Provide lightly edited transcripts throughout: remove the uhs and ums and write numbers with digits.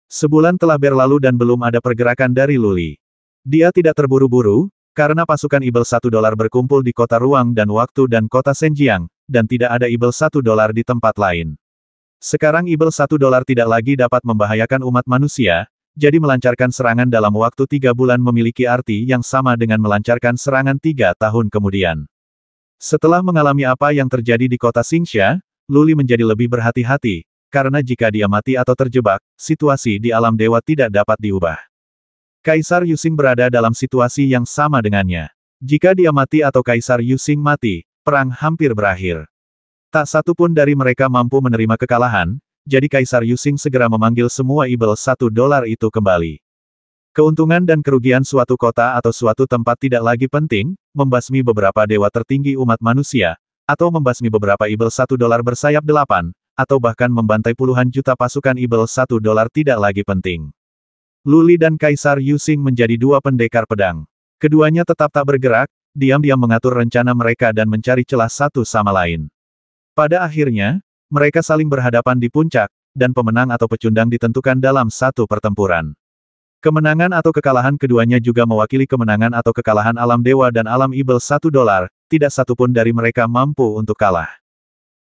Sebulan telah berlalu dan belum ada pergerakan dari Luli. Dia tidak terburu-buru, karena pasukan Ibel $1 berkumpul di kota ruang dan waktu dan kota Senjiang, dan tidak ada Ibel $1 di tempat lain. Sekarang Ibel $1 tidak lagi dapat membahayakan umat manusia, jadi melancarkan serangan dalam waktu 3 bulan memiliki arti yang sama dengan melancarkan serangan 3 tahun kemudian. Setelah mengalami apa yang terjadi di kota Xingsha, Luli menjadi lebih berhati-hati, karena jika dia mati atau terjebak, situasi di alam dewa tidak dapat diubah. Kaisar Yusing berada dalam situasi yang sama dengannya. Jika dia mati atau Kaisar Yusing mati, perang hampir berakhir. Tak satu pun dari mereka mampu menerima kekalahan, jadi Kaisar Yusing segera memanggil semua Ibel $1 itu kembali. Keuntungan dan kerugian suatu kota atau suatu tempat tidak lagi penting, membasmi beberapa dewa tertinggi umat manusia, atau membasmi beberapa Ibel $1 bersayap 8, atau bahkan membantai puluhan juta pasukan Ibel $1 tidak lagi penting. Luli dan Kaisar Yusing menjadi dua pendekar pedang. Keduanya tetap tak bergerak, diam-diam mengatur rencana mereka dan mencari celah satu sama lain. Pada akhirnya, mereka saling berhadapan di puncak, dan pemenang atau pecundang ditentukan dalam satu pertempuran. Kemenangan atau kekalahan keduanya juga mewakili kemenangan atau kekalahan alam dewa dan alam Ibel $1, tidak satupun dari mereka mampu untuk kalah.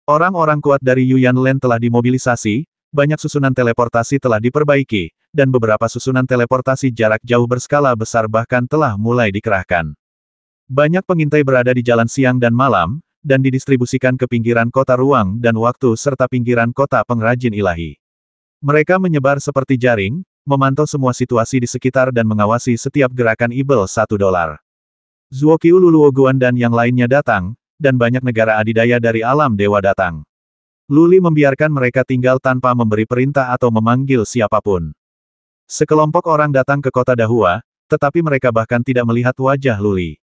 Orang-orang kuat dari Yuyan Land telah dimobilisasi, banyak susunan teleportasi telah diperbaiki, dan beberapa susunan teleportasi jarak jauh berskala besar bahkan telah mulai dikerahkan. Banyak pengintai berada di jalan siang dan malam, dan didistribusikan ke pinggiran kota ruang dan waktu serta pinggiran kota pengrajin ilahi. Mereka menyebar seperti jaring, memantau semua situasi di sekitar dan mengawasi setiap gerakan Ibel $1. Zuokyu Luluoguan dan yang lainnya datang, dan banyak negara adidaya dari alam dewa datang. Luli membiarkan mereka tinggal tanpa memberi perintah atau memanggil siapapun. Sekelompok orang datang ke kota Dahua, tetapi mereka bahkan tidak melihat wajah Luli.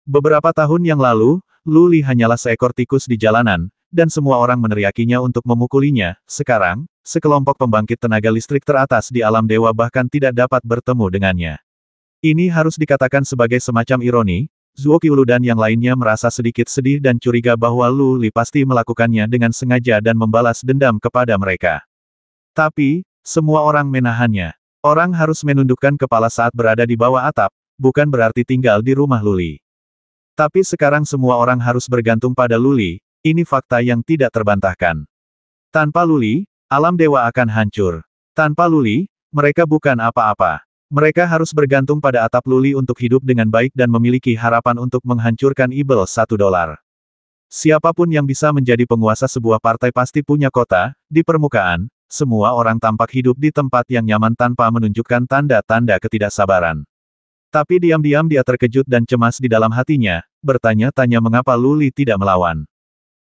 Beberapa tahun yang lalu, Luli hanyalah seekor tikus di jalanan, dan semua orang meneriakinya untuk memukulinya. Sekarang, sekelompok pembangkit tenaga listrik teratas di alam dewa bahkan tidak dapat bertemu dengannya. Ini harus dikatakan sebagai semacam ironi. Zuokyu dan yang lainnya merasa sedikit sedih dan curiga bahwa Luli pasti melakukannya dengan sengaja dan membalas dendam kepada mereka. Tapi, semua orang menahannya. Orang harus menundukkan kepala saat berada di bawah atap, bukan berarti tinggal di rumah Luli. Tapi sekarang semua orang harus bergantung pada Luli, ini fakta yang tidak terbantahkan. Tanpa Luli, alam dewa akan hancur. Tanpa Luli, mereka bukan apa-apa. Mereka harus bergantung pada atap Luli untuk hidup dengan baik dan memiliki harapan untuk menghancurkan Ibel $1. Siapapun yang bisa menjadi penguasa sebuah partai pasti punya kota, di permukaan, semua orang tampak hidup di tempat yang nyaman tanpa menunjukkan tanda-tanda ketidaksabaran. Tapi diam-diam dia terkejut dan cemas di dalam hatinya, bertanya-tanya mengapa Luli tidak melawan.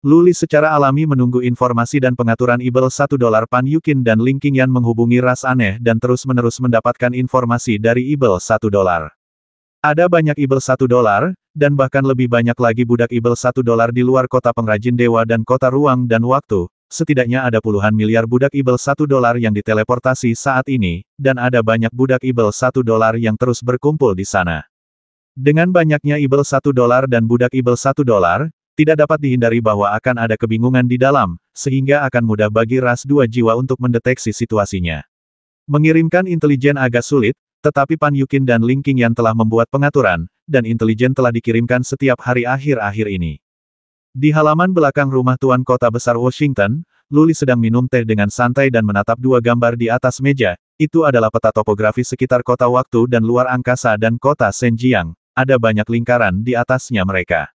Luli secara alami menunggu informasi dan pengaturan Ibel $1 Pan Yukin dan Ling Qingyan menghubungi ras aneh dan terus-menerus mendapatkan informasi dari Ibel $1. Ada banyak Ibel $1, dan bahkan lebih banyak lagi budak Ibel $1 di luar kota pengrajin dewa dan kota ruang dan waktu, setidaknya ada puluhan miliar budak Ibel $1 yang diteleportasi saat ini, dan ada banyak budak Ibel $1 yang terus berkumpul di sana. Dengan banyaknya Ibel $1 dan budak Ibel $1, tidak dapat dihindari bahwa akan ada kebingungan di dalam, sehingga akan mudah bagi ras dua jiwa untuk mendeteksi situasinya. Mengirimkan intelijen agak sulit, tetapi Pan Yukin dan Ling Qingyan telah membuat pengaturan, dan intelijen telah dikirimkan setiap hari akhir-akhir ini. Di halaman belakang rumah Tuan Kota Besar Washington, Luli sedang minum teh dengan santai dan menatap dua gambar di atas meja. Itu adalah peta topografi sekitar kota waktu dan luar angkasa dan kota Senjiang. Ada banyak lingkaran di atasnya mereka.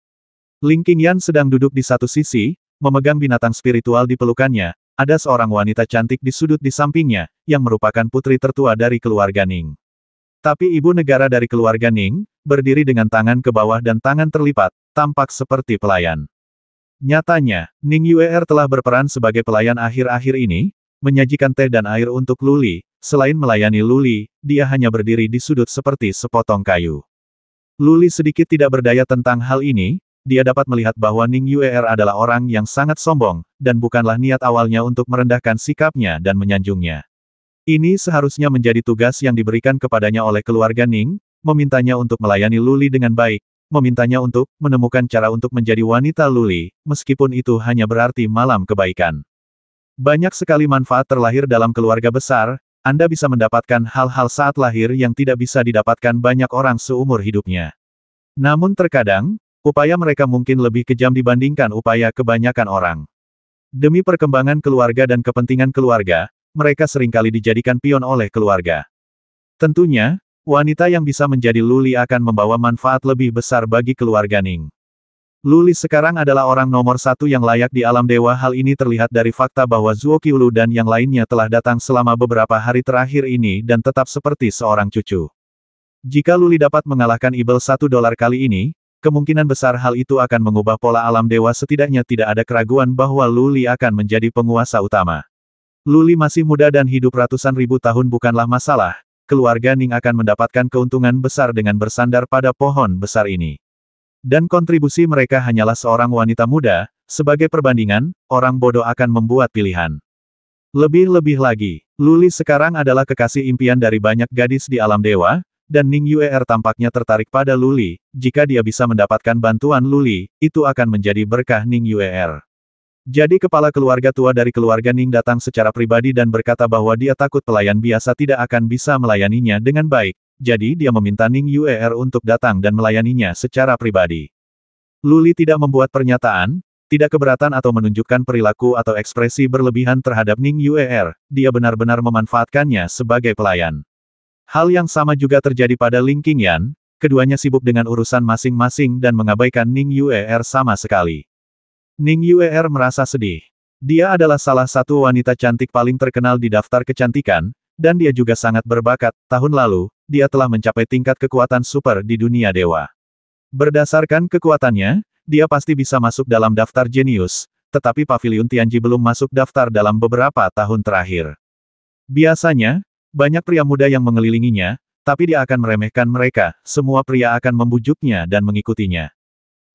Ling Qingyan sedang duduk di satu sisi, memegang binatang spiritual di pelukannya. Ada seorang wanita cantik di sudut di sampingnya, yang merupakan putri tertua dari keluarga Ning. Tapi ibu negara dari keluarga Ning, berdiri dengan tangan ke bawah dan tangan terlipat, tampak seperti pelayan. Nyatanya, Ning Yuer telah berperan sebagai pelayan akhir-akhir ini, menyajikan teh dan air untuk Luli. Selain melayani Luli, dia hanya berdiri di sudut seperti sepotong kayu. Luli sedikit tidak berdaya tentang hal ini. Dia dapat melihat bahwa Ning Yuer adalah orang yang sangat sombong, dan bukanlah niat awalnya untuk merendahkan sikapnya dan menyanjungnya. Ini seharusnya menjadi tugas yang diberikan kepadanya oleh keluarga Ning, memintanya untuk melayani Luli dengan baik, memintanya untuk menemukan cara untuk menjadi wanita Luli, meskipun itu hanya berarti malam kebaikan. Banyak sekali manfaat terlahir dalam keluarga besar, Anda bisa mendapatkan hal-hal saat lahir yang tidak bisa didapatkan banyak orang seumur hidupnya. Namun terkadang, upaya mereka mungkin lebih kejam dibandingkan upaya kebanyakan orang. Demi perkembangan keluarga dan kepentingan keluarga, mereka seringkali dijadikan pion oleh keluarga. Tentunya, wanita yang bisa menjadi Luli akan membawa manfaat lebih besar bagi keluarga Ning. Luli sekarang adalah orang nomor satu yang layak di alam dewa. Hal ini terlihat dari fakta bahwa Zuo Qiulu dan yang lainnya telah datang selama beberapa hari terakhir ini dan tetap seperti seorang cucu. Jika Luli dapat mengalahkan Ibel $1 kali ini, kemungkinan besar hal itu akan mengubah pola alam dewa. Setidaknya tidak ada keraguan bahwa Luli akan menjadi penguasa utama. Luli masih muda dan hidup ratusan ribu tahun bukanlah masalah. Keluarga Ning akan mendapatkan keuntungan besar dengan bersandar pada pohon besar ini. Dan kontribusi mereka hanyalah seorang wanita muda. Sebagai perbandingan, orang bodoh akan membuat pilihan. Lebih-lebih lagi, Luli sekarang adalah kekasih impian dari banyak gadis di alam dewa, dan Ning Yuer tampaknya tertarik pada Luli. Jika dia bisa mendapatkan bantuan Luli, itu akan menjadi berkah Ning Yuer. Jadi kepala keluarga tua dari keluarga Ning datang secara pribadi dan berkata bahwa dia takut pelayan biasa tidak akan bisa melayaninya dengan baik. Jadi dia meminta Ning Yuer untuk datang dan melayaninya secara pribadi. Luli tidak membuat pernyataan, tidak keberatan atau menunjukkan perilaku atau ekspresi berlebihan terhadap Ning Yuer. Dia benar-benar memanfaatkannya sebagai pelayan. Hal yang sama juga terjadi pada Ling Qingyan. Keduanya sibuk dengan urusan masing-masing dan mengabaikan Ning Yuer sama sekali. Ning Yuer merasa sedih. Dia adalah salah satu wanita cantik paling terkenal di daftar kecantikan, dan dia juga sangat berbakat. Tahun lalu, dia telah mencapai tingkat kekuatan super di dunia dewa. Berdasarkan kekuatannya, dia pasti bisa masuk dalam daftar jenius, tetapi Paviliun Tianji belum masuk daftar dalam beberapa tahun terakhir. Biasanya, banyak pria muda yang mengelilinginya, tapi dia akan meremehkan mereka. Semua pria akan membujuknya dan mengikutinya.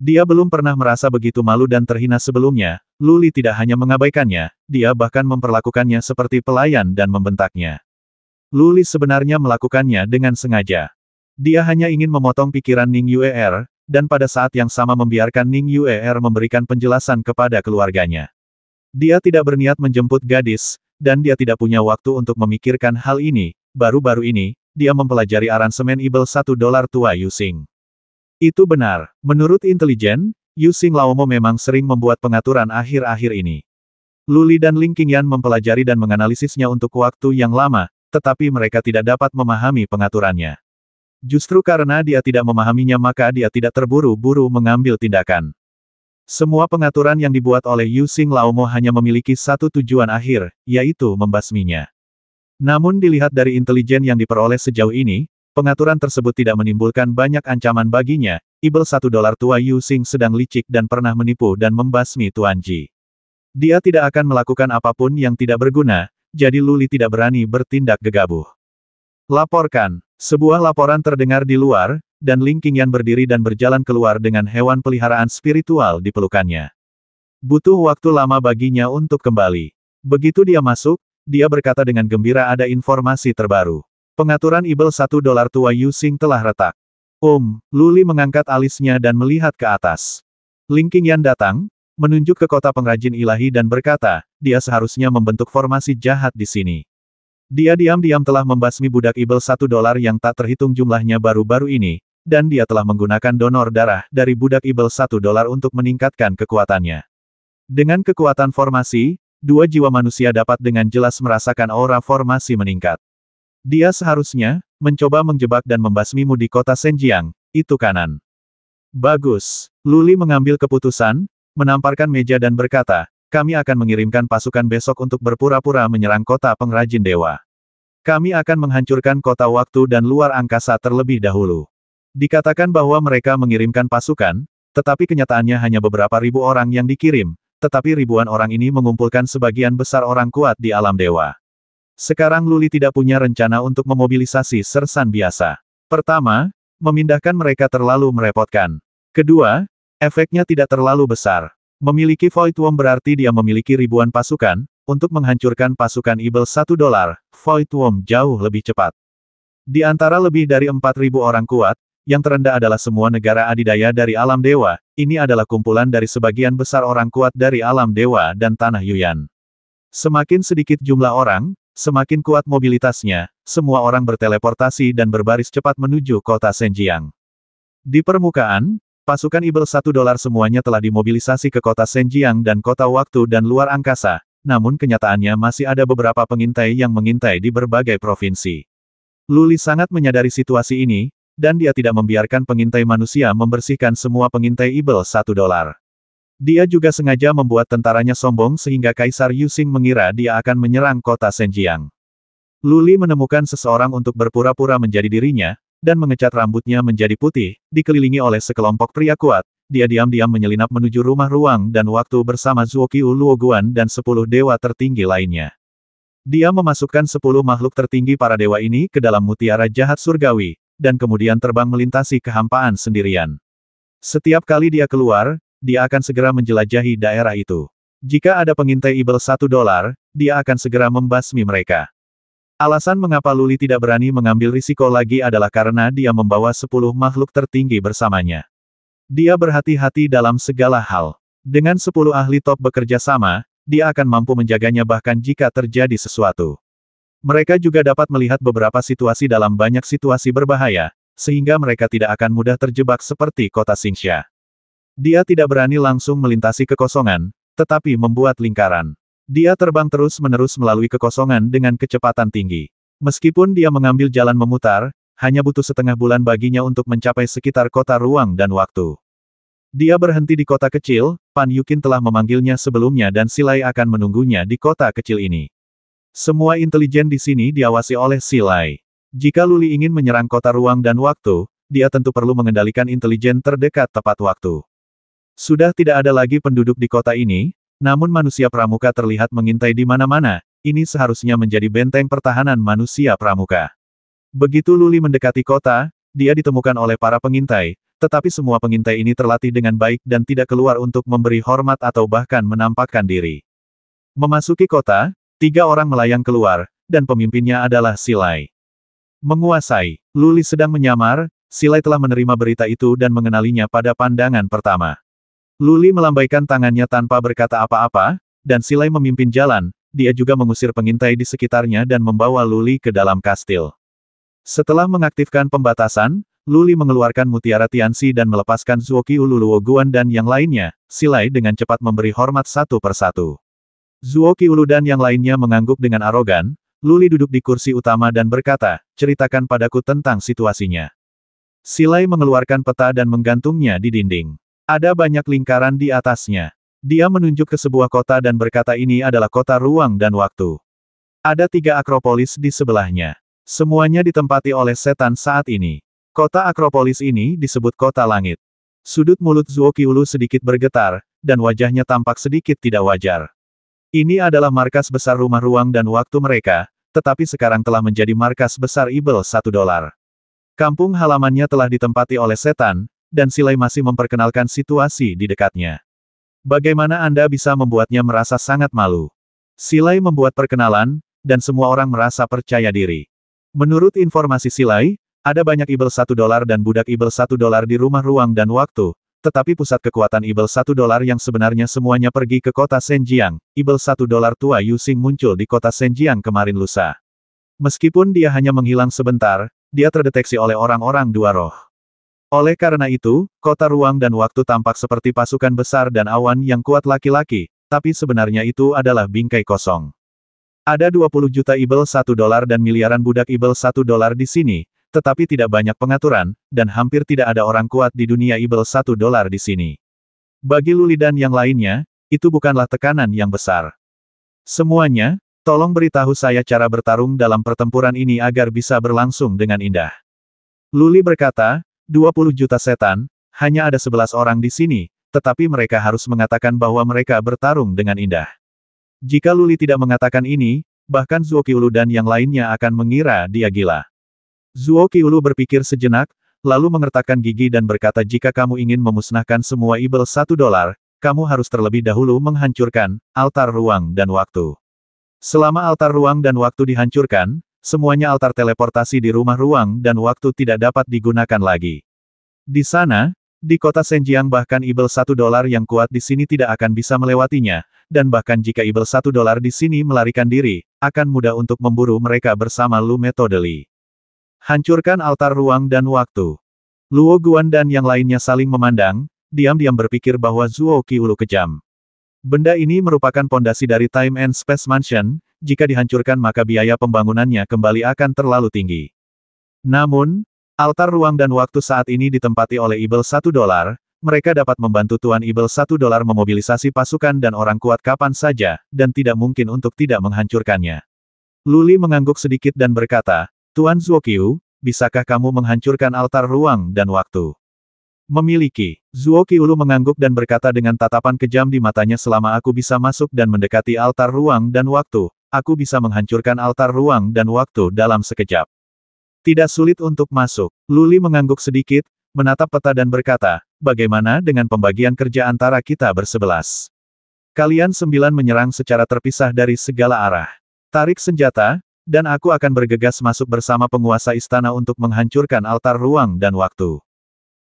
Dia belum pernah merasa begitu malu dan terhina sebelumnya. Luli tidak hanya mengabaikannya, dia bahkan memperlakukannya seperti pelayan dan membentaknya. Luli sebenarnya melakukannya dengan sengaja. Dia hanya ingin memotong pikiran Ning Yuer, dan pada saat yang sama membiarkan Ning Yuer memberikan penjelasan kepada keluarganya. Dia tidak berniat menjemput gadis, dan dia tidak punya waktu untuk memikirkan hal ini. Baru-baru ini, dia mempelajari aransemen Ibel $1 tua Yu Xing. Itu benar. Menurut intelijen, Yu Xing Laomo memang sering membuat pengaturan akhir-akhir ini. Luli dan Ling Qingyan mempelajari dan menganalisisnya untuk waktu yang lama, tetapi mereka tidak dapat memahami pengaturannya. Justru karena dia tidak memahaminya maka dia tidak terburu-buru mengambil tindakan. Semua pengaturan yang dibuat oleh Yu Xing Laomo hanya memiliki satu tujuan akhir, yaitu membasminya. Namun dilihat dari intelijen yang diperoleh sejauh ini, pengaturan tersebut tidak menimbulkan banyak ancaman baginya. Ibel $1 tua Yu Xing sedang licik dan pernah menipu dan membasmi Tuan Ji. Dia tidak akan melakukan apapun yang tidak berguna, jadi Luli tidak berani bertindak gegabah. Laporkan. Sebuah laporan terdengar di luar, dan Ling Qingyan berdiri dan berjalan keluar dengan hewan peliharaan spiritual di pelukannya. Butuh waktu lama baginya untuk kembali. Begitu dia masuk, dia berkata dengan gembira ada informasi terbaru. Pengaturan Ibel $1 tua Yu Xing telah retak. Luli mengangkat alisnya dan melihat ke atas. Ling Qingyan datang, menunjuk ke kota pengrajin ilahi dan berkata, dia seharusnya membentuk formasi jahat di sini. Dia diam-diam telah membasmi budak Ibel $1 yang tak terhitung jumlahnya baru-baru ini, dan dia telah menggunakan donor darah dari budak Ibel $1 untuk meningkatkan kekuatannya. Dengan kekuatan formasi, dua jiwa manusia dapat dengan jelas merasakan aura formasi meningkat. Dia seharusnya mencoba menjebak dan membasmimu di kota Senjiang, itu kanan. Bagus. Luli mengambil keputusan, menamparkan meja dan berkata, kami akan mengirimkan pasukan besok untuk berpura-pura menyerang kota pengrajin dewa. Kami akan menghancurkan kota waktu dan luar angkasa terlebih dahulu. Dikatakan bahwa mereka mengirimkan pasukan, tetapi kenyataannya hanya beberapa ribu orang yang dikirim, tetapi ribuan orang ini mengumpulkan sebagian besar orang kuat di alam dewa. Sekarang Luli tidak punya rencana untuk memobilisasi sersan biasa. Pertama, memindahkan mereka terlalu merepotkan. Kedua, efeknya tidak terlalu besar. Memiliki Void Worm berarti dia memiliki ribuan pasukan, untuk menghancurkan pasukan Ibel $1, Void Worm jauh lebih cepat. Di antara lebih dari 4.000 orang kuat, yang terendah adalah semua negara adidaya dari alam dewa, ini adalah kumpulan dari sebagian besar orang kuat dari alam dewa dan tanah Yuyan. Semakin sedikit jumlah orang, semakin kuat mobilitasnya, semua orang berteleportasi dan berbaris cepat menuju kota Senjiang. Di permukaan, pasukan Ibel $1 semuanya telah dimobilisasi ke kota Senjiang dan kota waktu dan luar angkasa, namun kenyataannya masih ada beberapa pengintai yang mengintai di berbagai provinsi. Luli sangat menyadari situasi ini, dan dia tidak membiarkan pengintai manusia membersihkan semua pengintai Ibel $1. Dia juga sengaja membuat tentaranya sombong sehingga Kaisar Yusing mengira dia akan menyerang kota Senjiang. Luli menemukan seseorang untuk berpura-pura menjadi dirinya, dan mengecat rambutnya menjadi putih, dikelilingi oleh sekelompok pria kuat. Dia diam-diam menyelinap menuju rumah ruang dan waktu bersama Zuoqiu Luoguan dan 10 dewa tertinggi lainnya. Dia memasukkan 10 makhluk tertinggi para dewa ini ke dalam mutiara jahat surgawi, dan kemudian terbang melintasi kehampaan sendirian. Setiap kali dia keluar, dia akan segera menjelajahi daerah itu. Jika ada pengintai Ibel $1, dia akan segera membasmi mereka. Alasan mengapa Luli tidak berani mengambil risiko lagi adalah karena dia membawa 10 makhluk tertinggi bersamanya. Dia berhati-hati dalam segala hal. Dengan 10 ahli top bekerja sama, dia akan mampu menjaganya bahkan jika terjadi sesuatu. Mereka juga dapat melihat beberapa situasi dalam banyak situasi berbahaya, sehingga mereka tidak akan mudah terjebak seperti kota Xingsha. Dia tidak berani langsung melintasi kekosongan, tetapi membuat lingkaran. Dia terbang terus-menerus melalui kekosongan dengan kecepatan tinggi. Meskipun dia mengambil jalan memutar, hanya butuh setengah bulan baginya untuk mencapai sekitar kota ruang dan waktu. Dia berhenti di kota kecil, Pan Yukin telah memanggilnya sebelumnya dan Silai akan menunggunya di kota kecil ini. Semua intelijen di sini diawasi oleh Silai. Jika Luli ingin menyerang kota ruang dan waktu, dia tentu perlu mengendalikan intelijen terdekat tepat waktu. Sudah tidak ada lagi penduduk di kota ini, namun manusia pramuka terlihat mengintai di mana-mana, ini seharusnya menjadi benteng pertahanan manusia pramuka. Begitu Luli mendekati kota, dia ditemukan oleh para pengintai, tetapi semua pengintai ini terlatih dengan baik dan tidak keluar untuk memberi hormat atau bahkan menampakkan diri. Memasuki kota, 3 orang melayang keluar, dan pemimpinnya adalah Silai. Menguasai. Luli sedang menyamar, Silai telah menerima berita itu dan mengenalinya pada pandangan pertama. Luli melambaikan tangannya tanpa berkata apa-apa, dan Silai memimpin jalan, dia juga mengusir pengintai di sekitarnya dan membawa Luli ke dalam kastil. Setelah mengaktifkan pembatasan, Luli mengeluarkan mutiara Tianxi dan melepaskan Zuoqiu Luoguan dan yang lainnya, Silai dengan cepat memberi hormat satu persatu. Zuoqiu Lu dan yang lainnya mengangguk dengan arogan, Luli duduk di kursi utama dan berkata, ceritakan padaku tentang situasinya. Silai mengeluarkan peta dan menggantungnya di dinding. Ada banyak lingkaran di atasnya. Dia menunjuk ke sebuah kota dan berkata ini adalah kota ruang dan waktu. Ada 3 akropolis di sebelahnya. Semuanya ditempati oleh setan saat ini. Kota akropolis ini disebut kota langit. Sudut mulut Zuoqiu Lu sedikit bergetar, dan wajahnya tampak sedikit tidak wajar. Ini adalah markas besar rumah ruang dan waktu mereka, tetapi sekarang telah menjadi markas besar Ibel $1. Kampung halamannya telah ditempati oleh setan, dan Silai masih memperkenalkan situasi di dekatnya. Bagaimana Anda bisa membuatnya merasa sangat malu? Silai membuat perkenalan, dan semua orang merasa percaya diri. Menurut informasi Silai, ada banyak Ibel $1 dan budak Ibel $1 di rumah ruang dan waktu, tetapi pusat kekuatan Ibel $1 yang sebenarnya semuanya pergi ke kota Senjiang. Ibel $1 tua Yusing muncul di kota Senjiang kemarin lusa. Meskipun dia hanya menghilang sebentar, dia terdeteksi oleh orang-orang dua roh. Oleh karena itu, kota ruang dan waktu tampak seperti pasukan besar dan awan yang kuat laki-laki, tapi sebenarnya itu adalah bingkai kosong. Ada 20 juta Ibel $1 dan miliaran budak Ibel $1 di sini, tetapi tidak banyak pengaturan, dan hampir tidak ada orang kuat di dunia Ibel $1 di sini. Bagi Luli dan yang lainnya, itu bukanlah tekanan yang besar. Semuanya, tolong beritahu saya cara bertarung dalam pertempuran ini agar bisa berlangsung dengan indah. Luli berkata, 20 juta setan, hanya ada 11 orang di sini, tetapi mereka harus mengatakan bahwa mereka bertarung dengan indah. Jika Luli tidak mengatakan ini, bahkan Zuoqiu Lu dan yang lainnya akan mengira dia gila. Zuoqiu Lu berpikir sejenak, lalu mengertakkan gigi dan berkata jika kamu ingin memusnahkan semua Ibel $1, kamu harus terlebih dahulu menghancurkan altar ruang dan waktu. Selama altar ruang dan waktu dihancurkan, semuanya altar teleportasi di rumah ruang dan waktu tidak dapat digunakan lagi. Di sana, Di kota Senjiang bahkan ibel $1 yang kuat di sini tidak akan bisa melewatinya, dan bahkan jika ibel $1 di sini melarikan diri, akan mudah untuk memburu mereka bersama Lu Metode Li. Hancurkan altar ruang dan waktu. Luo Guan dan yang lainnya saling memandang, diam-diam berpikir bahwa Zuo Qiulu kejam. Benda ini merupakan pondasi dari Time and Space Mansion, jika dihancurkan maka biaya pembangunannya kembali akan terlalu tinggi. Namun, altar ruang dan waktu saat ini ditempati oleh ibel $1, mereka dapat membantu Tuan ibel $1 memobilisasi pasukan dan orang kuat kapan saja, dan tidak mungkin untuk tidak menghancurkannya. Luli mengangguk sedikit dan berkata, Tuan Zuoqiu, bisakah kamu menghancurkan altar ruang dan waktu? Memiliki. Zuo Qiulu mengangguk dan berkata dengan tatapan kejam di matanya, selama aku bisa masuk dan mendekati altar ruang dan waktu, aku bisa menghancurkan altar ruang dan waktu dalam sekejap. Tidak sulit untuk masuk. Luli mengangguk sedikit, menatap peta dan berkata, bagaimana dengan pembagian kerja antara kita bersebelas? Kalian 9 menyerang secara terpisah dari segala arah. Tarik senjata, dan aku akan bergegas masuk bersama penguasa istana untuk menghancurkan altar ruang dan waktu.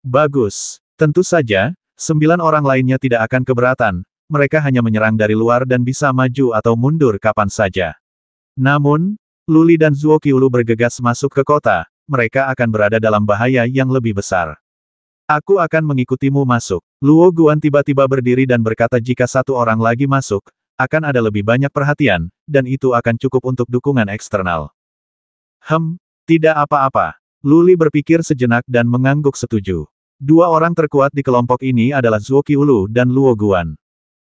Bagus. Tentu saja, 9 orang lainnya tidak akan keberatan, mereka hanya menyerang dari luar dan bisa maju atau mundur kapan saja. Namun, Luli dan Zuo Qiulu bergegas masuk ke kota, mereka akan berada dalam bahaya yang lebih besar. Aku akan mengikutimu masuk. Luo Guan tiba-tiba berdiri dan berkata jika satu orang lagi masuk, akan ada lebih banyak perhatian, dan itu akan cukup untuk dukungan eksternal. Tidak apa-apa. Luli berpikir sejenak dan mengangguk setuju. 2 orang terkuat di kelompok ini adalah Zuo Qiulu dan Luo Guan.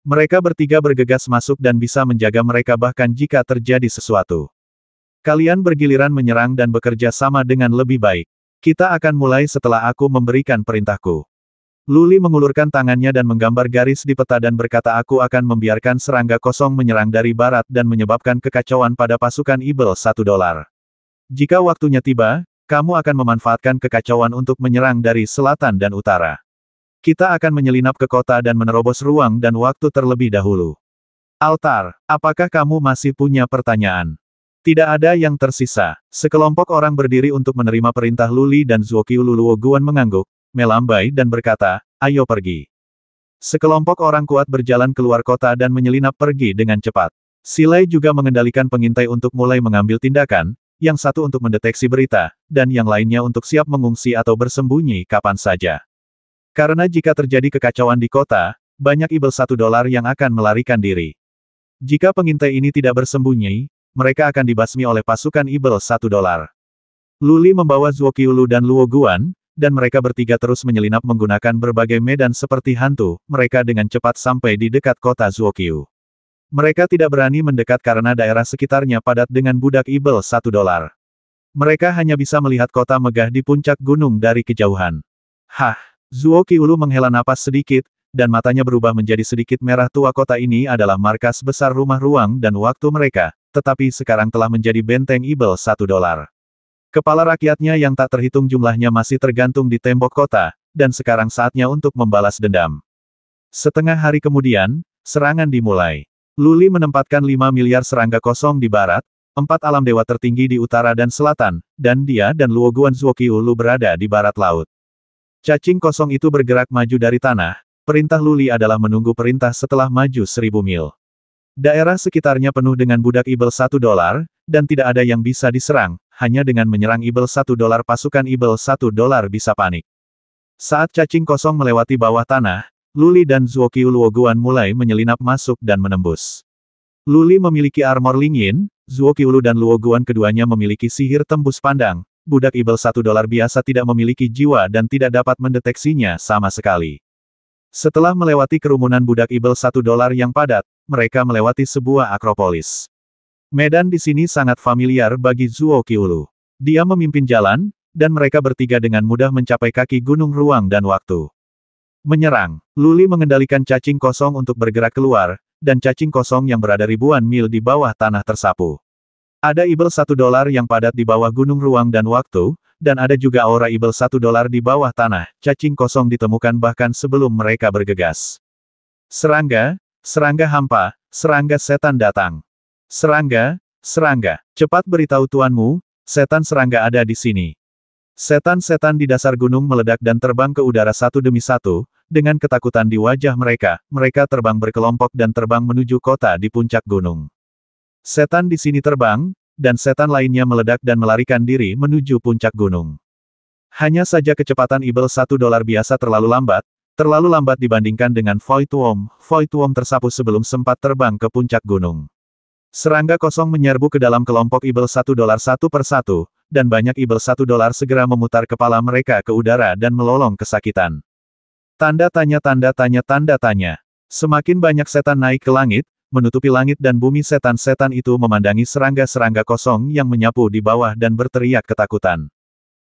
Mereka bertiga bergegas masuk dan bisa menjaga mereka bahkan jika terjadi sesuatu. Kalian bergiliran menyerang dan bekerja sama dengan lebih baik. Kita akan mulai setelah aku memberikan perintahku. Luli mengulurkan tangannya dan menggambar garis di peta dan berkata aku akan membiarkan serangga kosong menyerang dari barat dan menyebabkan kekacauan pada pasukan ibel $1. Jika waktunya tiba, kamu akan memanfaatkan kekacauan untuk menyerang dari selatan dan utara. Kita akan menyelinap ke kota dan menerobos ruang dan waktu terlebih dahulu. Altar, apakah kamu masih punya pertanyaan? Tidak ada yang tersisa. Sekelompok orang berdiri untuk menerima perintah Luli dan Zuo Qiulu. Luo Guan mengangguk, melambai dan berkata, ayo pergi. Sekelompok orang kuat berjalan keluar kota dan menyelinap pergi dengan cepat. Silai juga mengendalikan pengintai untuk mulai mengambil tindakan, yang satu untuk mendeteksi berita, dan yang lainnya untuk siap mengungsi atau bersembunyi kapan saja. Karena jika terjadi kekacauan di kota, banyak ibel $1 yang akan melarikan diri. Jika pengintai ini tidak bersembunyi, mereka akan dibasmi oleh pasukan ibel $1. Luli membawa Zuo Qiulu dan Luo Guan, dan mereka bertiga terus menyelinap menggunakan berbagai medan seperti hantu, mereka dengan cepat sampai di dekat kota Zuoqiu. Mereka tidak berani mendekat karena daerah sekitarnya padat dengan budak ibel $1. Mereka hanya bisa melihat kota megah di puncak gunung dari kejauhan. Zuo Qiulu menghela napas sedikit, dan matanya berubah menjadi sedikit merah. Tua kota ini adalah markas besar rumah ruang dan waktu mereka, tetapi sekarang telah menjadi benteng ibel $1. Kepala rakyatnya yang tak terhitung jumlahnya masih tergantung di tembok kota, dan sekarang saatnya untuk membalas dendam. Setengah hari kemudian, serangan dimulai. Luli menempatkan 5 miliar serangga kosong di barat, 4 alam dewa tertinggi di utara dan selatan, dan dia dan Luo Guan Zuo Qiulu berada di barat laut. Cacing kosong itu bergerak maju dari tanah, perintah Luli adalah menunggu perintah setelah maju 1000 mil. Daerah sekitarnya penuh dengan budak ibel $1, dan tidak ada yang bisa diserang, hanya dengan menyerang ibel $1 pasukan ibel $1 bisa panik. Saat cacing kosong melewati bawah tanah, Luli dan Zuo Qiulu Luo Guan mulai menyelinap masuk dan menembus. Luli memiliki armor Lingyin, Zuo Qiulu dan Luo Guan keduanya memiliki sihir tembus pandang. Budak ibel $1 biasa tidak memiliki jiwa dan tidak dapat mendeteksinya sama sekali. Setelah melewati kerumunan budak ibel $1 yang padat, mereka melewati sebuah akropolis. Medan di sini sangat familiar bagi Zuo Qiulu. Dia memimpin jalan, dan mereka bertiga dengan mudah mencapai kaki gunung ruang dan waktu. Menyerang. Luli mengendalikan cacing kosong untuk bergerak keluar, dan cacing kosong yang berada ribuan mil di bawah tanah tersapu. Ada ibel $1 yang padat di bawah gunung ruang dan waktu, dan ada juga aura ibel $1 di bawah tanah. Cacing kosong ditemukan bahkan sebelum mereka bergegas. Serangga, serangga hampa, serangga setan datang. Serangga, serangga, cepat beritahu tuanmu, setan serangga ada di sini. Setan-setan di dasar gunung meledak dan terbang ke udara satu demi satu, dengan ketakutan di wajah mereka, mereka terbang berkelompok dan terbang menuju kota di puncak gunung. Setan di sini terbang, dan setan lainnya meledak dan melarikan diri menuju puncak gunung. Hanya saja kecepatan Ibel $1 biasa terlalu lambat dibandingkan dengan Void Worm. Void Worm tersapu sebelum sempat terbang ke puncak gunung. Serangga kosong menyerbu ke dalam kelompok Ibel $1 satu persatu, dan banyak Ibel $1 segera memutar kepala mereka ke udara dan melolong kesakitan. Tanda tanya tanda tanya tanda tanya. Semakin banyak setan naik ke langit, menutupi langit dan bumi setan-setan itu memandangi serangga-serangga kosong yang menyapu di bawah dan berteriak ketakutan.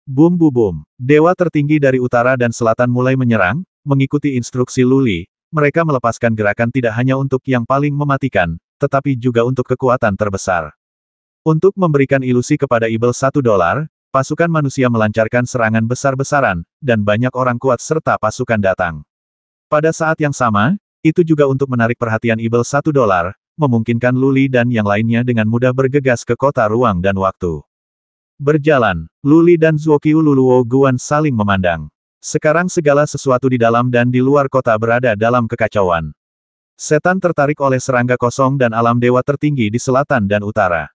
Bum bum bum. Dewa tertinggi dari utara dan selatan mulai menyerang, mengikuti instruksi Luli. Mereka melepaskan gerakan tidak hanya untuk yang paling mematikan, tetapi juga untuk kekuatan terbesar. Untuk memberikan ilusi kepada Ibel $1, pasukan manusia melancarkan serangan besar-besaran, dan banyak orang kuat serta pasukan datang. Pada saat yang sama, itu juga untuk menarik perhatian Ibel $1, memungkinkan Luli dan yang lainnya dengan mudah bergegas ke kota ruang dan waktu. Berjalan, Luli dan Zuokyu Luluo Guan saling memandang. Sekarang segala sesuatu di dalam dan di luar kota berada dalam kekacauan. Setan tertarik oleh serangga kosong dan alam dewa tertinggi di selatan dan utara.